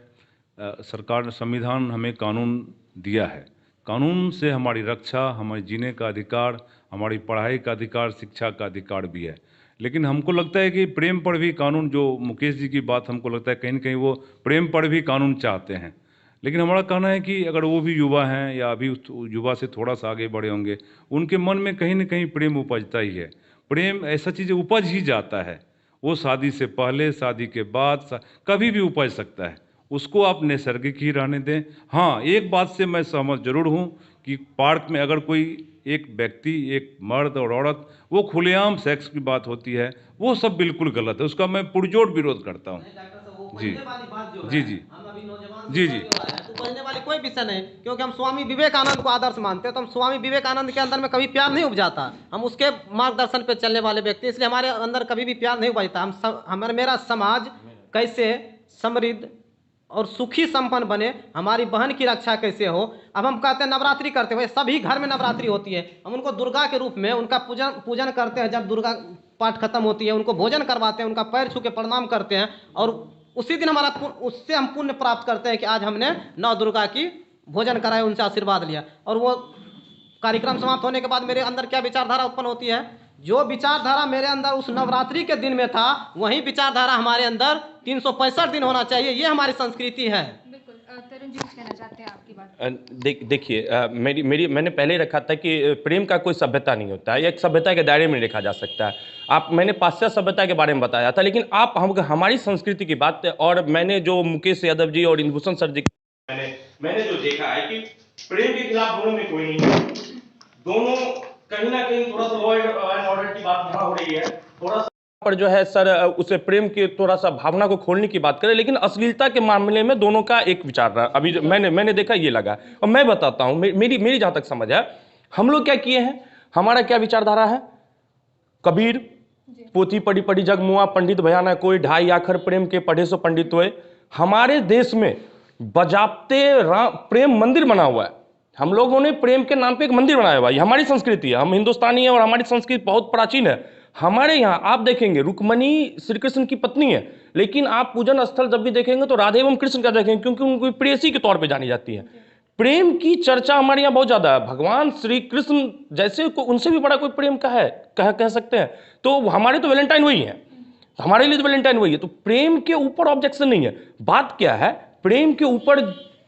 सरकार ने संविधान हमें कानून दिया है। कानून से हमारी रक्षा, हमारे जीने का अधिकार, हमारी पढ़ाई का अधिकार, शिक्षा का अधिकार भी है। लेकिन हमको लगता है कि प्रेम पर भी कानून, जो मुकेश जी की बात, हमको लगता है कहीं न कहीं वो प्रेम पर भी कानून चाहते हैं। लेकिन हमारा कहना है कि अगर वो भी युवा हैं या अभी उस युवा से थोड़ा सा आगे बढ़े होंगे, उनके मन में कहीं न कहीं प्रेम उपजता ही है। प्रेम ऐसा चीज़ उपज ही जाता है, वो शादी से पहले, शादी के बाद, कभी भी उपज सकता है। उसको आप नैसर्गिक ही रहने दें। हाँ, एक बात से मैं सहमत जरूर हूँ कि पार्क में अगर कोई एक व्यक्ति, एक मर्द और औरत, वो खुलेआम सेक्स की बात होती है, वो सब बिल्कुल गलत है, उसका मैं पुरजोर विरोध करता हूँ। जी जी जी जी जी तो पढ़ने वाली कोई विषय नहीं, क्योंकि हम स्वामी विवेकानंद को आदर्श मानते हैं, तो हम स्वामी विवेकानंद के अंदर में कभी प्यार नहीं उपजाता, हम उसके मार्गदर्शन पे चलने वाले व्यक्ति, इसलिए हमारे अंदर कभी भी प्यार नहीं उपजता। मेरा समाज कैसे समृद्ध और सुखी संपन्न बने, हमारी बहन की रक्षा कैसे हो। अब हम कहते हैं नवरात्रि करते हुए, सभी घर में नवरात्रि होती है, हम उनको दुर्गा के रूप में उनका पूजन करते हैं। जब दुर्गा पाठ खत्म होती है, उनको भोजन करवाते हैं, उनका पैर छू के प्रणाम करते हैं, और उसी दिन उससे हम पुण्य प्राप्त करते हैं कि आज हमने नौ दुर्गा की भोजन कराया, उनसे आशीर्वाद लिया। और वो कार्यक्रम समाप्त होने के बाद मेरे अंदर क्या विचारधारा उत्पन्न होती है, जो विचारधारा मेरे अंदर उस नवरात्रि के दिन में था, वही विचारधारा हमारे अंदर 365 दिन होना चाहिए। ये हमारी संस्कृति है। बिल्कुल। तरुण जी कुछ कहना चाहते हैं आपकी बात? देखिए, मैंने पहले ही रखा था कि प्रेम का कोई सभ्यता नहीं होता है, एक सभ्यता के दायरे में देखा जा सकता है। मैंने पाश्चात्य सभ्यता के बारे में बताया था, लेकिन हमारी संस्कृति की बात, और मैंने जो मुकेश यादव जी और इंदुभूषण सर जी, मैंने जो देखा है कि प्रेम के खिलाफ दोनों में कोई नहीं है। दोनों कहीं ना कहीं थोड़ा सा लॉ एंड ऑर्डर की बात यहाँ हो रही है, थोड़ा सा पर जो है सर उसे प्रेम की थोड़ा सा भावना को खोलने की बात करें, लेकिन अश्लीलता के मामले में दोनों का एक विचार रहा। अभी मैंने देखा ये लगा, और मैं बताता हूँ मेरी जहाँ तक समझ है, हम लोग क्या किए हैं, हमारा क्या विचारधारा है। कबीर पोथी पढ़ी पढ़ी जग मुआ, पंडित भयाना कोई, ढाई आखर प्रेम के पढ़े सो पंडित हुए। हमारे देश में बजाते प्रेम मंदिर बना हुआ है, हम लोगों ने प्रेम के नाम पे एक मंदिर बनाया हुआ है। हमारी संस्कृति है, हम हिंदुस्तानी है और हमारी संस्कृति बहुत प्राचीन है। हमारे यहाँ आप देखेंगे रुक्मणी श्री कृष्ण की पत्नी है, लेकिन आप पूजन स्थल जब भी देखेंगे तो राधे एवं कृष्ण का देखेंगे, क्योंकि उनको प्रेयसी के तौर पे जानी जाती है। प्रेम की चर्चा हमारे यहाँ बहुत ज्यादा है। भगवान श्री कृष्ण जैसे को उनसे भी बड़ा कोई प्रेम का है कह सकते हैं, तो हमारे तो वैलेंटाइन वही है, हमारे लिए तो वैलेंटाइन वही है। तो प्रेम के ऊपर ऑब्जेक्शन नहीं है। बात क्या है, प्रेम के ऊपर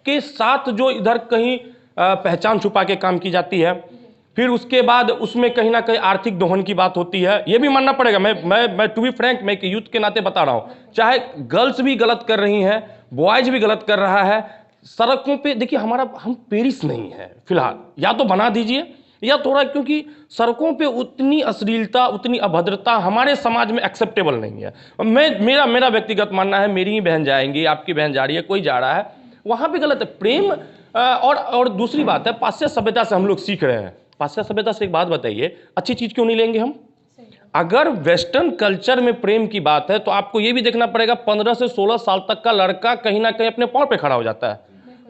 के साथ जो इधर कहीं पहचान छुपा के काम की जाती है, फिर उसके बाद उसमें कहीं ना कहीं आर्थिक दोहन की बात होती है। ये भी मानना पड़ेगा, मैं टू बी फ्रैंक, मैं एक यूथ के नाते बता रहा हूं, चाहे गर्ल्स भी गलत कर रही हैं, बॉयज भी गलत कर रहा है। सड़कों पे देखिए, हम पेरिस नहीं है फिलहाल, या तो बना दीजिए या थोड़ा, क्योंकि सड़कों पे उतनी अश्लीलता, उतनी अभद्रता हमारे समाज में एक्सेप्टेबल नहीं है। मेरा व्यक्तिगत मानना है, मेरी ही बहन जाएंगी, आपकी बहन जा रही है, कोई जा रहा है, वहां पे गलत है प्रेम। और दूसरी बात है, पाश्चात्य सभ्यता से हम लोग सीख रहे हैं। पाश्चात्य सभ्यता से एक बात बताइए, अच्छी चीज क्यों नहीं लेंगे हम? अगर वेस्टर्न कल्चर में प्रेम की बात है, तो आपको यह भी देखना पड़ेगा 15 से 16 साल तक का लड़का कहीं ना कहीं अपने पांव पे खड़ा हो जाता है,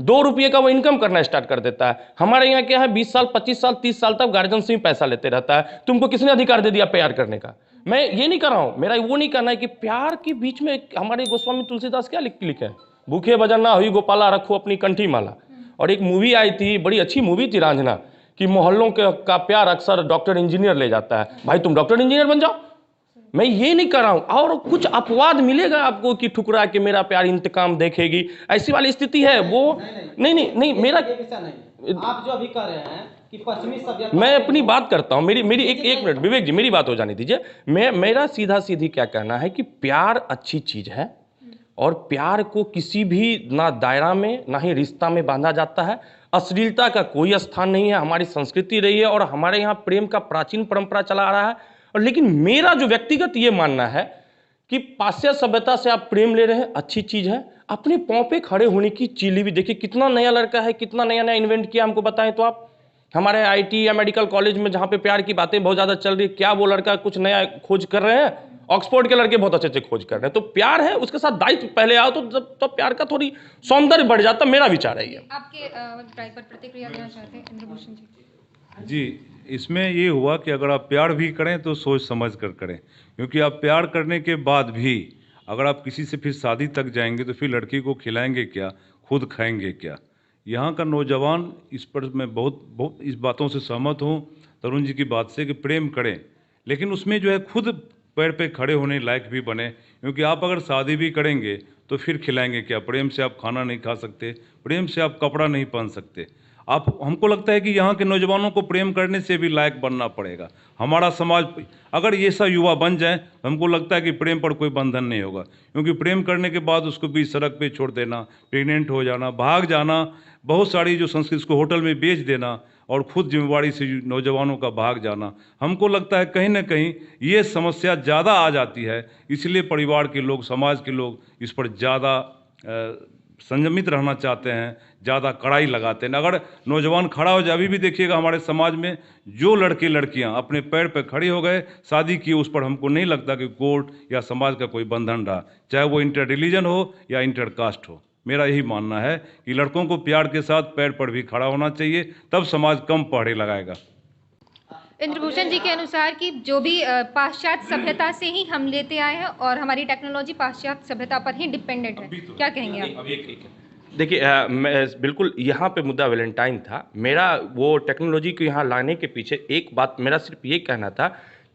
2 रुपये का वो इनकम करना स्टार्ट कर देता है। हमारे यहाँ क्या है, 20 साल 25 साल 30 साल तक गार्जियन से ही पैसा लेते रहता है। तुमको किसने अधिकार दे दिया प्यार करने का? मैं ये नहीं कर रहा हूं, मेरा वो नहीं कहना है कि प्यार के बीच में हमारे गोस्वामी तुलसीदास क्या लिखे हैं, भूखे भजन ना हुई गोपाला रखो अपनी कंठी माला। और एक मूवी आई थी, बड़ी अच्छी मूवी थी रांझना, कि मोहल्लों का प्यार अक्सर डॉक्टर इंजीनियर ले जाता है। भाई तुम डॉक्टर इंजीनियर बन जाओ, मैं ये नहीं कर रहा हूं। और कुछ अपवाद मिलेगा आपको कि ठुकरा के मेरा प्यार इंतकाम देखेगी, ऐसी वाली स्थिति है वो। नहीं मेरा आप जो अभी कर रहे हैं कि पश्चिमी सभ्यता, मैं अपनी बात करता हूं, मेरी एक मिनट विवेक जी, मेरी बात हो जाने दीजिए। मेरा सीधा सीधी क्या कहना है कि प्यार अच्छी चीज है, और प्यार को किसी भी ना दायरा में ना ही रिश्ता में बांधा जाता है। अश्लीलता का कोई स्थान नहीं है, हमारी संस्कृति रही है, और हमारे यहाँ प्रेम का प्राचीन परंपरा चला आ रहा है। और लेकिन मेरा जो व्यक्तिगत ये मानना है कि पाश्चात्य सभ्यता से आप प्रेम ले रहे हैं, अच्छी चीज है, अपने पांव पे खड़े होने की चीली भी देखिए, कितना नया लड़का है, कितना नया नया इन्वेंट किया, हमको बताएं तो आप। हमारे आईटी या मेडिकल कॉलेज में जहाँ पे प्यार की बातें बहुत ज्यादा चल रही है, क्या वो लड़का कुछ नया खोज कर रहे हैं? ऑक्सफोर्ड के लड़के बहुत अच्छे अच्छे खोज कर रहे हैं। तो प्यार है, उसके साथ दायित्व पहले आओ, तो प्यार का थोड़ी सौंदर्य बढ़ जाता, मेरा विचार है ये। आपके राय पर प्रतिक्रिया देना चाहते हैं इंद्रभूषण जी? जी, इसमें ये हुआ कि अगर आप प्यार भी करें तो सोच समझ कर करें, क्योंकि आप प्यार करने के बाद भी अगर आप किसी से फिर शादी तक जाएंगे तो फिर लड़की को खिलाएंगे क्या, खुद खाएंगे क्या? यहाँ का नौजवान इस पर मैं बहुत इस बातों से सहमत हूँ तरुण जी की बात से, कि प्रेम करें, लेकिन उसमें जो है खुद पैर पे खड़े होने लायक भी बने। क्योंकि आप अगर शादी भी करेंगे तो फिर खिलाएंगे क्या? प्रेम से आप खाना नहीं खा सकते, प्रेम से आप कपड़ा नहीं पहन सकते। आप हमको लगता है कि यहाँ के नौजवानों को प्रेम करने से भी लायक बनना पड़ेगा। हमारा समाज अगर ये सब युवा बन जाए तो हमको लगता है कि प्रेम पर कोई बंधन नहीं होगा, क्योंकि प्रेम करने के बाद उसको बीच सड़क पे छोड़ देना, प्रेग्नेंट हो जाना, भाग जाना, बहुत सारी जो संस्कृति, उसको होटल में बेच देना और खुद जिम्मेवारी से नौजवानों का भाग जाना, हमको लगता है कहीं ना कहीं ये समस्या ज़्यादा आ जाती है। इसलिए परिवार के लोग, समाज के लोग इस पर ज़्यादा संयमित रहना चाहते हैं, ज़्यादा कड़ाई लगाते हैं। अगर नौजवान खड़ा हो जाए, अभी भी देखिएगा हमारे समाज में जो लड़के लड़कियां अपने पैर पर खड़े हो गए, शादी की, उस पर हमको नहीं लगता कि कोर्ट या समाज का कोई बंधन रहा, चाहे वो इंटर रिलीजन हो या इंटर कास्ट हो। मेरा यही मानना है कि लड़कों को प्यार के साथ पैर पर भी खड़ा होना चाहिए, तब समाज कम पहरे लगाएगा। इंद्रभूषण जी के अनुसार कि जो भी पाश्चात्य सभ्यता से ही हम लेते आए हैं और हमारी टेक्नोलॉजी पाश्चात्य सभ्यता पर ही डिपेंडेंट है, क्या कहेंगे आप? देखिए, मैं बिल्कुल यहाँ पे मुद्दा वैलेंटाइन था। मेरा वो टेक्नोलॉजी को यहाँ लाने के पीछे एक बात मेरा सिर्फ ये कहना था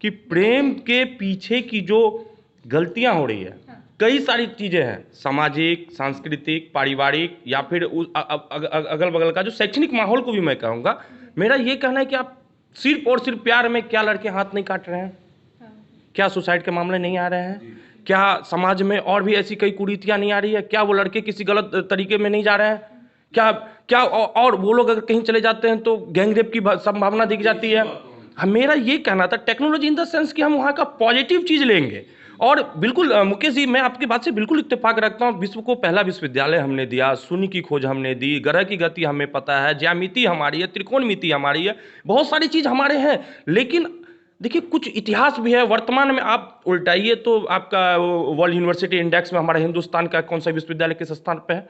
कि प्रेम के पीछे की जो गलतियाँ हो रही है, कई सारी चीज़ें हैं, सामाजिक, सांस्कृतिक, पारिवारिक या फिर अगल बगल का जो शैक्षणिक माहौल को भी मैं कहूँगा। मेरा ये कहना है कि आप सिर्फ और सिर्फ प्यार में क्या लड़के हाथ नहीं काट रहे हैं? क्या सुसाइड के मामले नहीं आ रहे हैं? क्या समाज में और भी ऐसी कई कुरीतियां नहीं आ रही है? क्या वो लड़के किसी गलत तरीके में नहीं जा रहे हैं? क्या और वो लोग अगर कहीं चले जाते हैं तो गैंगरेप की संभावना दिख जाती है। मेरा ये कहना था टेक्नोलॉजी इन द सेंस कि हम वहाँ का पॉजिटिव चीज़ लेंगे। और बिल्कुल मुकेश जी, मैं आपकी बात से बिल्कुल इत्तेफाक रखता हूँ। विश्व को पहला विश्वविद्यालय हमने दिया, शून्य की खोज हमने दी, ग्रह की गति हमें पता है, ज्यामिति हमारी है, त्रिकोणमिति हमारी है, बहुत सारी चीज़ हमारे हैं। लेकिन देखिए, कुछ इतिहास भी है। वर्तमान में आप उल्टाइए तो आपका वर्ल्ड यूनिवर्सिटी इंडेक्स में हमारा हिंदुस्तान का कौन सा विश्वविद्यालय किस स्थान पे है?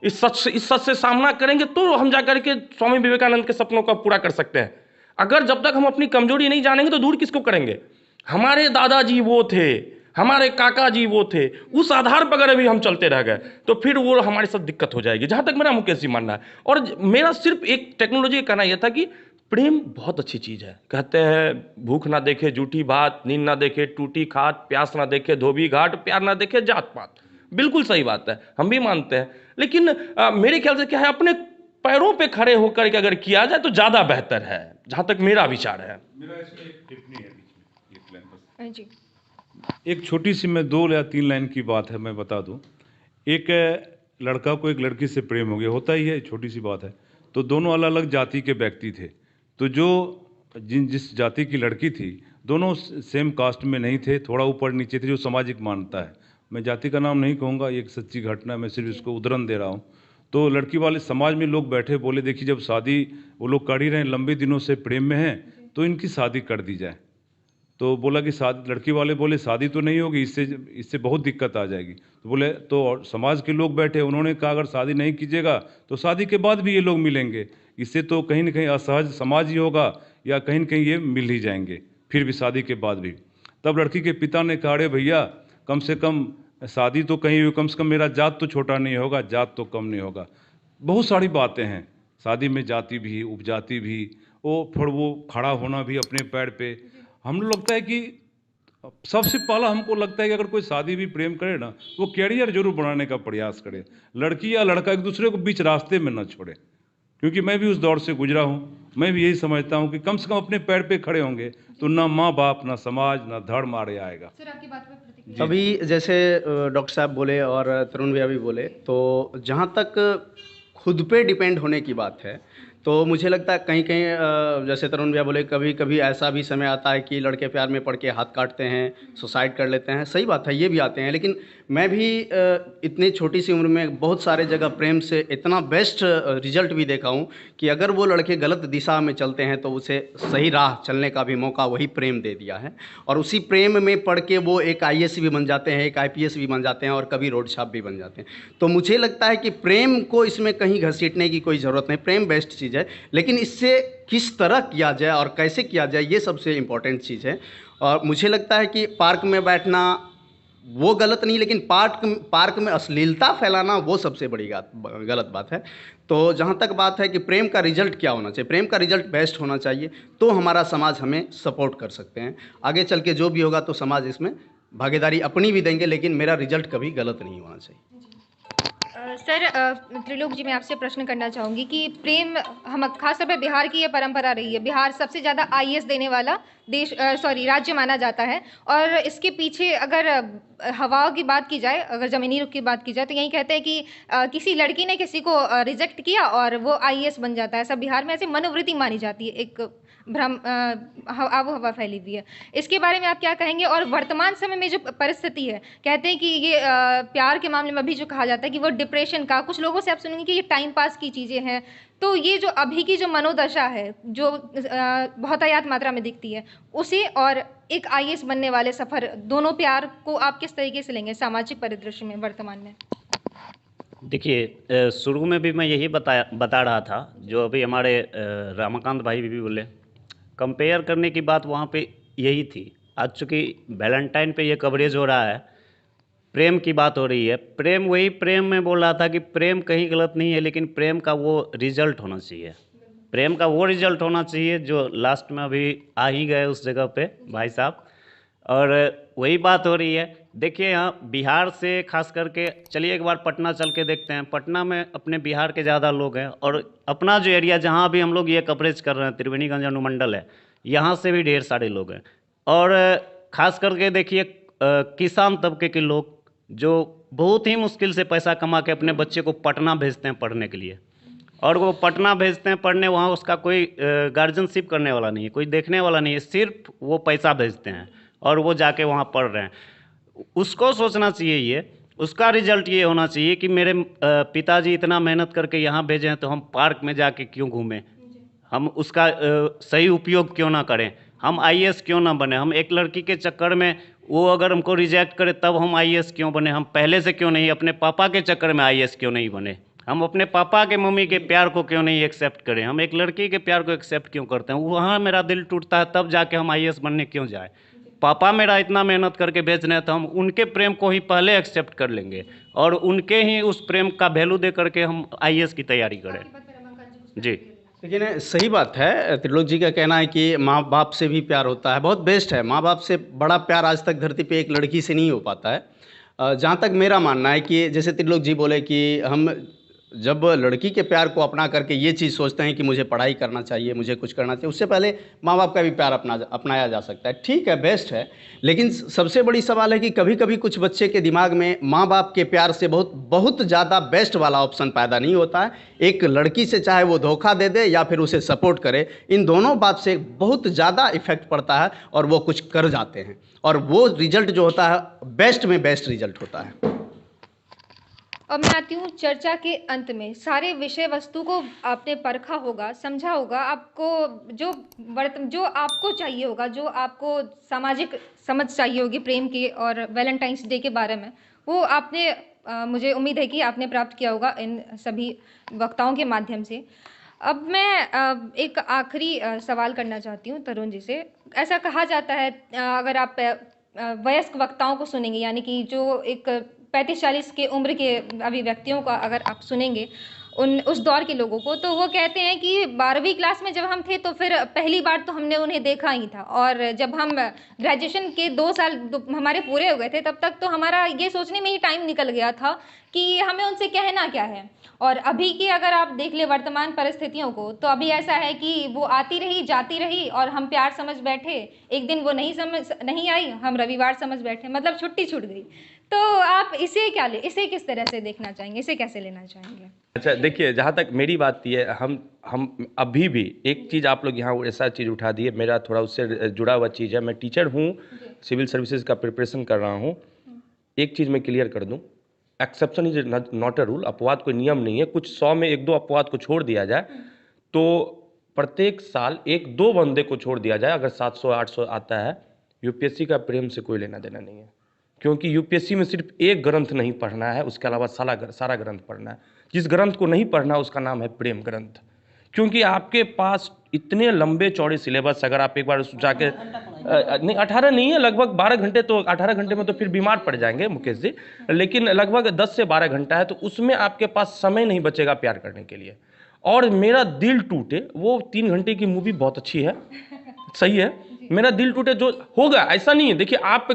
इस सच से सामना करेंगे तो हम जाकर के स्वामी विवेकानंद के सपनों को पूरा कर सकते हैं। अगर जब तक हम अपनी कमजोरी नहीं जानेंगे तो दूर किसको करेंगे? हमारे दादाजी वो थे, हमारे काका जी वो थे, उस आधार पर अगर अभी हम चलते रह गए तो फिर वो हमारे साथ दिक्कत हो जाएगी, जहां तक मेरा मुकेश जी मानना है। और मेरा सिर्फ एक टेक्नोलॉजी कहना यह था कि प्रेम बहुत अच्छी चीज़ है। कहते हैं भूख ना देखे झूठी बात, नींद ना देखे टूटी खाट, प्यास ना देखे धोबी घाट, प्यार ना देखे जात पात। बिल्कुल सही बात है, हम भी मानते हैं। लेकिन मेरे ख्याल से क्या है, अपने पैरों पे खड़े होकर के अगर किया जाए तो ज़्यादा बेहतर है, जहाँ तक मेरा विचार है। मेरा इसमें एक टिप्पणी है जी। एक छोटी सी, मैं 2 या 3 लाइन की बात है, मैं बता दूं। एक लड़का को एक लड़की से प्रेम हो गया, होता ही है, छोटी सी बात है। तो दोनों अलग अलग जाति के व्यक्ति थे, तो जो जिस जाति की लड़की थी, दोनों सेम कास्ट में नहीं थे, थोड़ा ऊपर नीचे थे, जो सामाजिक मान्यता है। मैं जाति का नाम नहीं कहूँगा, एक सच्ची घटना, मैं सिर्फ इसको उदाहरण दे रहा हूँ। तो लड़की वाले समाज में लोग बैठे, बोले देखिए जब शादी वो लोग कर ही रहे हैं, लंबे दिनों से प्रेम में हैं, तो इनकी शादी कर दी जाए। तो बोला कि शादी, लड़की वाले बोले शादी तो नहीं होगी, इससे बहुत दिक्कत आ जाएगी। तो बोले, तो समाज के लोग बैठे, उन्होंने कहा अगर शादी नहीं कीजिएगा तो शादी के बाद भी ये लोग मिलेंगे, इससे तो कहीं ना कहीं असहज समाज ही होगा, या कहीं ना कहीं ये मिल ही जाएंगे फिर भी शादी के बाद भी। तब लड़की के पिता ने कहा, अरे भैया कम से कम शादी तो कहीं, कम से कम मेरा जात तो छोटा नहीं होगा, जात तो कम नहीं होगा। बहुत सारी बातें हैं शादी में, जाति भी, उपजाति भी, फिर वो खड़ा होना भी अपने पैर पे। हम लोग लगता है कि सबसे पहला हमको लगता है कि अगर कोई शादी भी प्रेम करे ना, वो कैरियर जरूर बनाने का प्रयास करे, लड़की या लड़का एक दूसरे को बीच रास्ते में न छोड़े। क्योंकि मैं भी उस दौर से गुजरा हूँ, मैं भी यही समझता हूँ कि कम से कम अपने पैर पे खड़े होंगे तो ना माँ बाप, ना समाज, ना धर्म आड़े आएगा। सर, आपकी बात पे प्रतिक्रिया। अभी जैसे डॉक्टर साहब बोले और तरुण भैया भी बोले, तो जहाँ तक खुद पे डिपेंड होने की बात है, तो मुझे लगता है कहीं कहीं जैसे तरुण भैया बोले, कभी कभी ऐसा भी समय आता है कि लड़के प्यार में पड़ के हाथ काटते हैं, सुसाइड कर लेते हैं। सही बात है, ये भी आते हैं। लेकिन मैं भी इतनी छोटी सी उम्र में बहुत सारे जगह प्रेम से इतना बेस्ट रिजल्ट भी देखा हूँ कि अगर वो लड़के गलत दिशा में चलते हैं तो उसे सही राह चलने का भी मौका वही प्रेम दे दिया है, और उसी प्रेम में पढ़ के वो एक IAS भी बन जाते हैं, एक IPS भी बन जाते हैं, और कभी रोड छाप भी बन जाते हैं। तो मुझे लगता है कि प्रेम को इसमें कहीं घसीटने की कोई ज़रूरत नहीं, प्रेम बेस्ट चीज़ है, लेकिन इससे किस तरह किया जाए और कैसे किया जाए, ये सबसे इम्पोर्टेंट चीज़ है। और मुझे लगता है कि पार्क में बैठना वो गलत नहीं, लेकिन पार्क में अश्लीलता फैलाना वो सबसे बड़ी गलत बात है। तो जहाँ तक बात है कि प्रेम का रिजल्ट क्या होना चाहिए, प्रेम का रिजल्ट बेस्ट होना चाहिए, तो हमारा समाज हमें सपोर्ट कर सकते हैं। आगे चल के जो भी होगा तो समाज इसमें भागीदारी अपनी भी देंगे, लेकिन मेरा रिजल्ट कभी गलत नहीं होना चाहिए। सर, त्रिलोक जी, मैं आपसे प्रश्न करना चाहूँगी कि प्रेम, हम खासतौर पे बिहार की ये परंपरा रही है। बिहार सबसे ज़्यादा आईएएस देने वाला देश, राज्य माना जाता है। और इसके पीछे अगर हवाओं की बात की जाए, अगर ज़मीनी रुख की बात की जाए, तो यही कहते हैं कि किसी लड़की ने किसी को रिजेक्ट किया और वो आईएएस बन जाता है। सब बिहार में ऐसी मनोवृत्ति मानी जाती है, एक भ्रम आबो हवा फैली हुई है। इसके बारे में आप क्या कहेंगे? और वर्तमान समय में जो परिस्थिति है, कहते हैं कि ये प्यार के मामले में अभी जो कहा जाता है कि वो डिप्रेशन का, कुछ लोगों से आप सुनेंगे कि ये टाइम पास की चीज़ें हैं। तो ये जो अभी की जो मनोदशा है, जो बहुतायत मात्रा में दिखती है, उसे और एक आईएएस बनने वाले सफ़र, दोनों प्यार को आप किस तरीके से लेंगे सामाजिक परिदृश्य में वर्तमान में? देखिए, शुरू में भी मैं यही बता रहा था, जो अभी हमारे रामाकांत भाई भी बोले, कंपेयर करने की बात वहाँ पे यही थी। आज चूँकि वैलेंटाइन पे ये कवरेज हो रहा है, प्रेम की बात हो रही है, प्रेम, वही प्रेम में बोल रहा था कि प्रेम कहीं गलत नहीं है, लेकिन प्रेम का वो रिजल्ट होना चाहिए। प्रेम का वो रिजल्ट होना चाहिए जो लास्ट में अभी आ ही गए उस जगह पे भाई साहब। और वही बात हो रही है। देखिए, यहाँ बिहार से खास करके, चलिए एक बार पटना चल के देखते हैं। पटना में अपने बिहार के ज़्यादा लोग हैं, और अपना जो एरिया जहाँ भी हम लोग ये कवरेज कर रहे हैं, त्रिवेणीगंज अनुमंडल है, यहाँ से भी ढेर सारे लोग हैं। और ख़ास करके देखिए, किसान तबके के लोग जो बहुत ही मुश्किल से पैसा कमा के अपने बच्चे को पटना भेजते हैं पढ़ने के लिए, और वो पटना भेजते हैं पढ़ने, वहाँ उसका कोई गार्जियनशिप करने वाला नहीं है, कोई देखने वाला नहीं है, सिर्फ वो पैसा भेजते हैं और वो जाके वहाँ पढ़ रहे हैं। उसको सोचना चाहिए, ये उसका रिजल्ट ये होना चाहिए कि मेरे पिताजी इतना मेहनत करके यहाँ भेजे हैं, तो हम पार्क में जाके क्यों घूमें, हम उसका सही उपयोग क्यों ना करें, हम आईएएस क्यों ना बने। हम एक लड़की के चक्कर में, वो अगर हमको रिजेक्ट करे तब हम आईएएस क्यों बने, हम पहले से क्यों नहीं अपने पापा के चक्कर में आईएएस क्यों नहीं बने, हम अपने पापा के मम्मी के प्यार को क्यों नहीं एक्सेप्ट करें, हम एक लड़की के प्यार को एक्सेप्ट क्यों करते हैं। वहाँ मेरा दिल टूटता है, तब जाके हम आईएएस बनने क्यों जाए। पापा मेरा इतना मेहनत करके भेज रहे हैं, तो हम उनके प्रेम को ही पहले एक्सेप्ट कर लेंगे और उनके ही उस प्रेम का वैल्यू दे करके हम आईएएस की तैयारी करें। जी, लेकिन सही बात है, त्रिलोक जी का कहना है कि माँ बाप से भी प्यार होता है, बहुत बेस्ट है। माँ बाप से बड़ा प्यार आज तक धरती पे एक लड़की से नहीं हो पाता है। जहाँ तक मेरा मानना है कि जैसे त्रिलोक जी बोले कि हम जब लड़की के प्यार को अपना करके ये चीज़ सोचते हैं कि मुझे पढ़ाई करना चाहिए, मुझे कुछ करना चाहिए, उससे पहले माँ बाप का भी प्यार अपनाया जा सकता है। ठीक है, बेस्ट है। लेकिन सबसे बड़ी सवाल है कि कभी कभी कुछ बच्चे के दिमाग में माँ बाप के प्यार से बहुत ज़्यादा बेस्ट वाला ऑप्शन पैदा नहीं होता है। एक लड़की से चाहे वो धोखा दे दे या फिर उसे सपोर्ट करे, इन दोनों बात से बहुत ज़्यादा इफेक्ट पड़ता है और वो कुछ कर जाते हैं, और वो रिजल्ट जो होता है बेस्ट में बेस्ट रिजल्ट होता है। अब मैं आती हूँ चर्चा के अंत में। सारे विषय वस्तु को आपने परखा होगा, समझा होगा, आपको जो आपको चाहिए होगा, जो आपको सामाजिक समझ चाहिए होगी प्रेम की और वैलेंटाइंस डे के बारे में, वो आपने मुझे उम्मीद है कि आपने प्राप्त किया होगा इन सभी वक्ताओं के माध्यम से। अब मैं एक आखिरी सवाल करना चाहती हूँ तरुण जी से। ऐसा कहा जाता है, अगर आप वयस्क वक्ताओं को सुनेंगे, यानी कि जो एक 35-40 के उम्र के अभी व्यक्तियों का अगर आप सुनेंगे, उस दौर के लोगों को, तो वो कहते हैं कि 12वीं क्लास में जब हम थे तो फिर पहली बार तो हमने उन्हें देखा ही था, और जब हम ग्रेजुएशन के 2 साल हमारे पूरे हो गए थे, तब तक तो हमारा ये सोचने में ही टाइम निकल गया था कि हमें उनसे कहना क्या है। और अभी की अगर आप देख ले वर्तमान परिस्थितियों को, तो अभी ऐसा है कि वो आती रही जाती रही और हम प्यार समझ बैठे, एक दिन वो नहीं आई, हम रविवार समझ बैठे, मतलब छुट्टी छूट गई। तो आप इसे किस तरह से देखना चाहेंगे, इसे कैसे लेना चाहेंगे? अच्छा, देखिए, जहाँ तक मेरी बात ये है, हम अभी भी एक चीज़ आप लोग यहाँ ऐसा चीज़ उठा दिए, मेरा थोड़ा उससे जुड़ा हुआ चीज़ है। मैं टीचर हूँ, सिविल सर्विसेज का प्रिपरेशन कर रहा हूँ। एक चीज़ मैं क्लियर कर दूँ, exception is not a rule. अपवाद कोई नियम नहीं है। कुछ 100 में 1-2 अपवाद को छोड़ दिया जाए तो प्रत्येक साल 1-2 बंदे को छोड़ दिया जाए, अगर 700-800 आता है, यूपीएससी का प्रेम से कोई लेना देना नहीं है। क्योंकि यूपीएससी में सिर्फ एक ग्रंथ नहीं पढ़ना है, उसके अलावा सारा ग्रंथ पढ़ना है। जिस ग्रंथ को नहीं पढ़ना उसका नाम है प्रेम ग्रंथ। क्योंकि आपके पास इतने लंबे चौड़े सिलेबस, अगर आप एक बार जाके नहीं 18 नहीं है, लगभग 12 घंटे, तो 18 घंटे में तो फिर बीमार पड़ जाएंगे मुकेश जी, लेकिन लगभग 10 से 12 घंटा है, तो उसमें आपके पास समय नहीं बचेगा प्यार करने के लिए। और मेरा दिल टूटे, वो 3 घंटे की मूवी बहुत अच्छी है, सही है, मेरा दिल टूटे जो होगा, ऐसा नहीं है। देखिए आप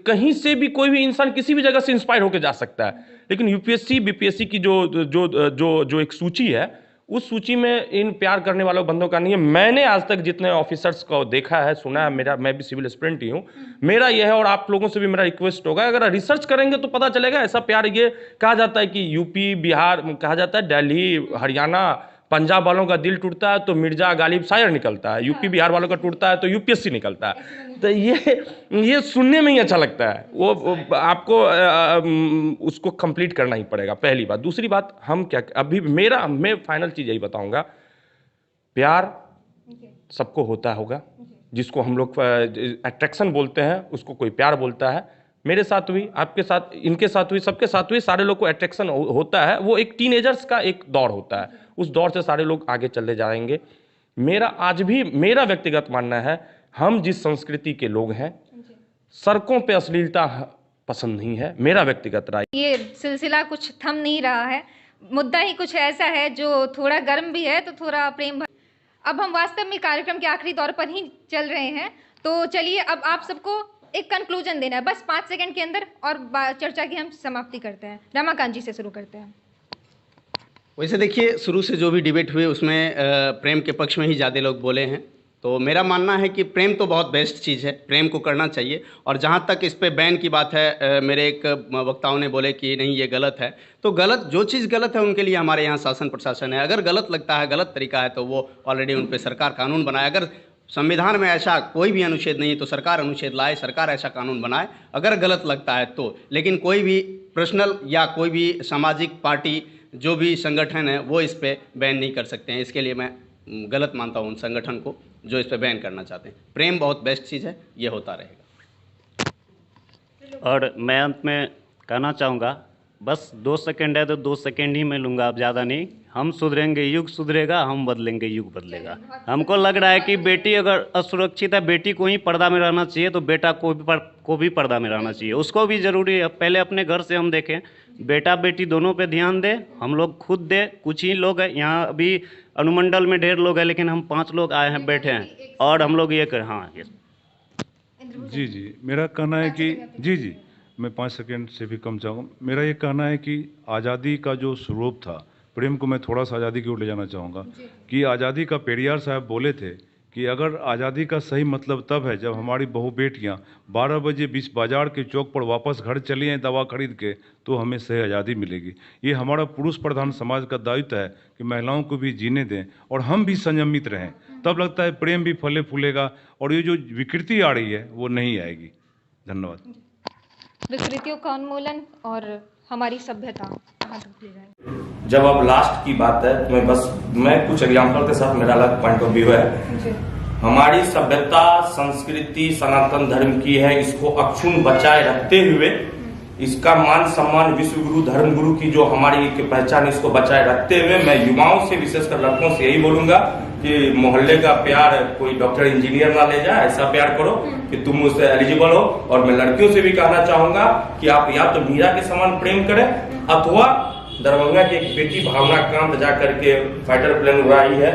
कहीं से भी कोई भी इंसान किसी भी जगह से इंस्पायर होकर जा सकता है, लेकिन यूपीएससी बीपीएससी की जो एक सूची है, उस सूची में इन प्यार करने वालों बंदों का नहीं है। मैंने आज तक जितने ऑफिसर्स को देखा है, सुना है, मैं भी सिविल एस्पिरेंट ही हूँ, मेरा यह है और आप लोगों से भी मेरा रिक्वेस्ट होगा, अगर रिसर्च करेंगे तो पता चलेगा। ऐसा प्यार ये कहा जाता है कि यूपी बिहार कहा जाता है, दिल्ली हरियाणा पंजाब वालों का दिल टूटता है तो मिर्जा गालिब शायर निकलता है, यूपी बिहार वालों का टूटता है तो यूपीएससी निकलता है। तो ये सुनने में ही अच्छा लगता है, वो आपको उसको कंप्लीट करना ही पड़ेगा, पहली बात। दूसरी बात, हम क्या अभी मैं फाइनल चीज़ यही बताऊंगा, प्यार सबको होता होगा, जिसको हम लोग अट्रैक्शन बोलते हैं उसको कोई प्यार बोलता है। मेरे साथ हुई, आपके साथ, इनके साथ हुई, सबके साथ हुई, सारे लोग को अट्रैक्शन होता है। वो एक टीनेजर्स का एक दौर होता है, उस दौर से सारे लोग आगे चले जाएंगे। मेरा व्यक्तिगत मानना है, हम जिस संस्कृति के लोग हैं, सड़कों पे अश्लीलता पसंद नहीं है, मेरा व्यक्तिगत राय। ये सिलसिला कुछ थम नहीं रहा है, मुद्दा ही कुछ ऐसा है जो थोड़ा गर्म भी है तो थोड़ा प्रेम। अब हम वास्तव में कार्यक्रम के आखिरी दौर पर ही चल रहे हैं, तो चलिए अब आप सबको एक कंक्लूजन देना है, बस 5 सेकंड के अंदर, और चर्चा की हम समाप्ति करते हैं। रमाकांत जी से शुरू करते हैं। वैसे देखिए, शुरू से जो भी डिबेट हुए उसमें प्रेम के पक्ष में ही ज़्यादा लोग बोले हैं, तो मेरा मानना है कि प्रेम तो बहुत बेस्ट चीज़ है, प्रेम को करना चाहिए। और जहाँ तक इस पे बैन की बात है, मेरे एक वक्ताओं ने बोले कि नहीं ये गलत है, तो गलत जो चीज़ गलत है उनके लिए हमारे यहाँ शासन प्रशासन है। अगर गलत लगता है, गलत तरीका है, तो वो ऑलरेडी उन पर सरकार कानून बनाए। अगर संविधान में ऐसा कोई भी अनुच्छेद नहीं है तो सरकार अनुच्छेद लाए, सरकार ऐसा कानून बनाए अगर गलत लगता है तो। लेकिन कोई भी पर्सनल या कोई भी सामाजिक पार्टी, जो भी संगठन है, वो इस पे बैन नहीं कर सकते हैं। इसके लिए मैं गलत मानता हूँ उन संगठन को जो इस पे बैन करना चाहते हैं। प्रेम बहुत बेस्ट चीज़ है, ये होता रहेगा। और मैं अंत में कहना चाहूँगा, बस 2 सेकंड है तो 2 सेकंड ही मैं लूँगा, आप ज़्यादा नहीं। हम सुधरेंगे, युग सुधरेगा, हम बदलेंगे, युग बदलेगा। हमको लग रहा है कि बेटी अगर असुरक्षित है, बेटी को ही पर्दा में रहना चाहिए, तो बेटा को भी पर्दा में रहना चाहिए, उसको भी ज़रूरी है। पहले अपने घर से हम देखें, बेटा बेटी दोनों पे ध्यान दें, हम लोग खुद दें। कुछ ही लोग हैं यहाँ, अभी अनुमंडल में ढेर लोग हैं, लेकिन हम 5 लोग आए हैं, बैठे हैं, और हम लोग ये कर, हाँ जी मेरा कहना है कि जी मैं 5 सेकंड से भी कम चाहूँगा। मेरा ये कहना है कि आज़ादी का जो स्वरूप था, प्रेम को मैं थोड़ा सा आज़ादी की ओर ले जाना चाहूँगा कि आज़ादी का पेरियार साहब बोले थे कि अगर आज़ादी का सही मतलब तब है जब हमारी बहू बेटियाँ 12 बजे बीच बाजार के चौक पर वापस घर चली आएँ दवा खरीद के, तो हमें सही आज़ादी मिलेगी। ये हमारा पुरुष प्रधान समाज का दायित्व है कि महिलाओं को भी जीने दें और हम भी संयमित रहें, तब लगता है प्रेम भी फले फूलेगा और ये जो विकृति आ रही है वो नहीं आएगी। धन्यवाद। विकृतियों का उन्मूलन और हमारी सभ्यता कहाँ तक ले जाएंगे? जब अब लास्ट की बात है तो मैं कुछ एग्जाम्पल के साथ, मेरा अलग पॉइंट ऑफ व्यू है। हमारी सभ्यता, संस्कृति सनातन धर्म की है, इसको अक्षुण्ण बचाए रखते हुए, इसका मान सम्मान विश्व गुरु धर्म गुरु की जो हमारी पहचान, इसको बचाए रखते हुए मैं युवाओं से, विशेषकर लड़कों से यही बोलूंगा कि मोहल्ले का प्यार कोई डॉक्टर इंजीनियर ना ले जाए, ऐसा प्यार करो कि तुम उससे एलिजिबल हो। और मैं लड़कियों से भी कहना चाहूंगा कि आप या तो मीरा के समान प्रेम करें, अथवा दरभंगा की एक बेटी भावना कांत जा करके फाइटर प्लेन उड़ाई है,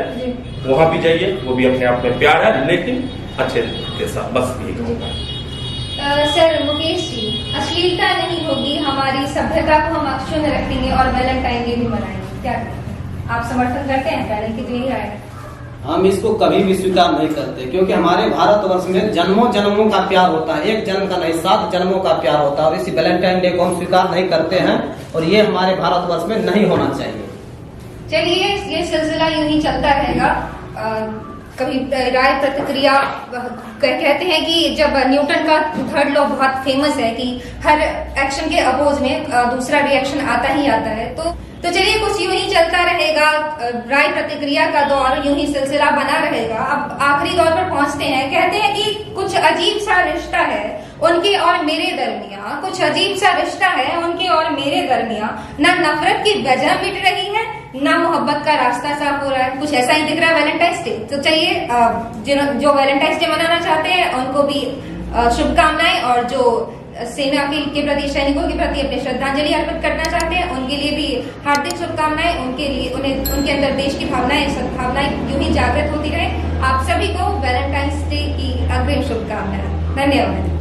वहां भी जाइए, वो भी अपने आप में प्यार है, लेकिन अच्छे के साथ। बस यही कहूँगा। सर मुकेश जी, अश्लीलता नहीं होगी, हमारी सभ्यता को हम अक्षुण्ण रखेंगे और वैलेंटाइन डे भी मनाएंगे, क्या आप समर्थन करते हैं? पैनल की तो यही राय है। हम इसको कभी भी स्वीकार नहीं करते, क्योंकि हमारे भारतवर्ष में जन्मों जन्मों का प्यार होता है, एक जन्म का नहीं 7 जन्मों का प्यार होता है, और इसी वैलेंटाइन डे को हम स्वीकार नहीं करते हैं और ये हमारे भारतवर्ष में नहीं होना चाहिए। चलिए, ये सिलसिला यूं ही चलता रहेगा। कभी राय प्रतिक्रिया, कहते हैं कि जब न्यूटन का 3rd लॉ बहुत फेमस है कि हर एक्शन के अपोज में दूसरा रिएक्शन आता ही आता है, तो चलिए कुछ यूं ही चलता रहेगा, राय प्रतिक्रिया का दौर यूं ही सिलसिला बना रहेगा। अब आखिरी दौर पर पहुंचते हैं। कहते हैं कि कुछ अजीब सा रिश्ता है उनके और मेरे दरमियान, कुछ अजीब सा रिश्ता है उनके और मेरे दरमियान, ना नफरत की वजह मिट रही है, ना मोहब्बत का रास्ता साफ हो रहा है। कुछ ऐसा ही दिख रहा है वैलेंटाइंस डे। तो चलिए, जो वैलेंटाइंस डे मनाना चाहते हैं उनको भी शुभकामनाएं, और जो सेना के प्रति, सैनिकों के प्रति अपनी श्रद्धांजलि अर्पित करना चाहते हैं उनके लिए भी हार्दिक शुभकामनाएं। उनके लिए उनके अंदर देश की भावनाएं, सद्भावनाएं यूं ही जागृत होती रहे। आप सभी को वैलेंटाइंस डे की अग्रिम शुभकामनाएं। धन्यवाद।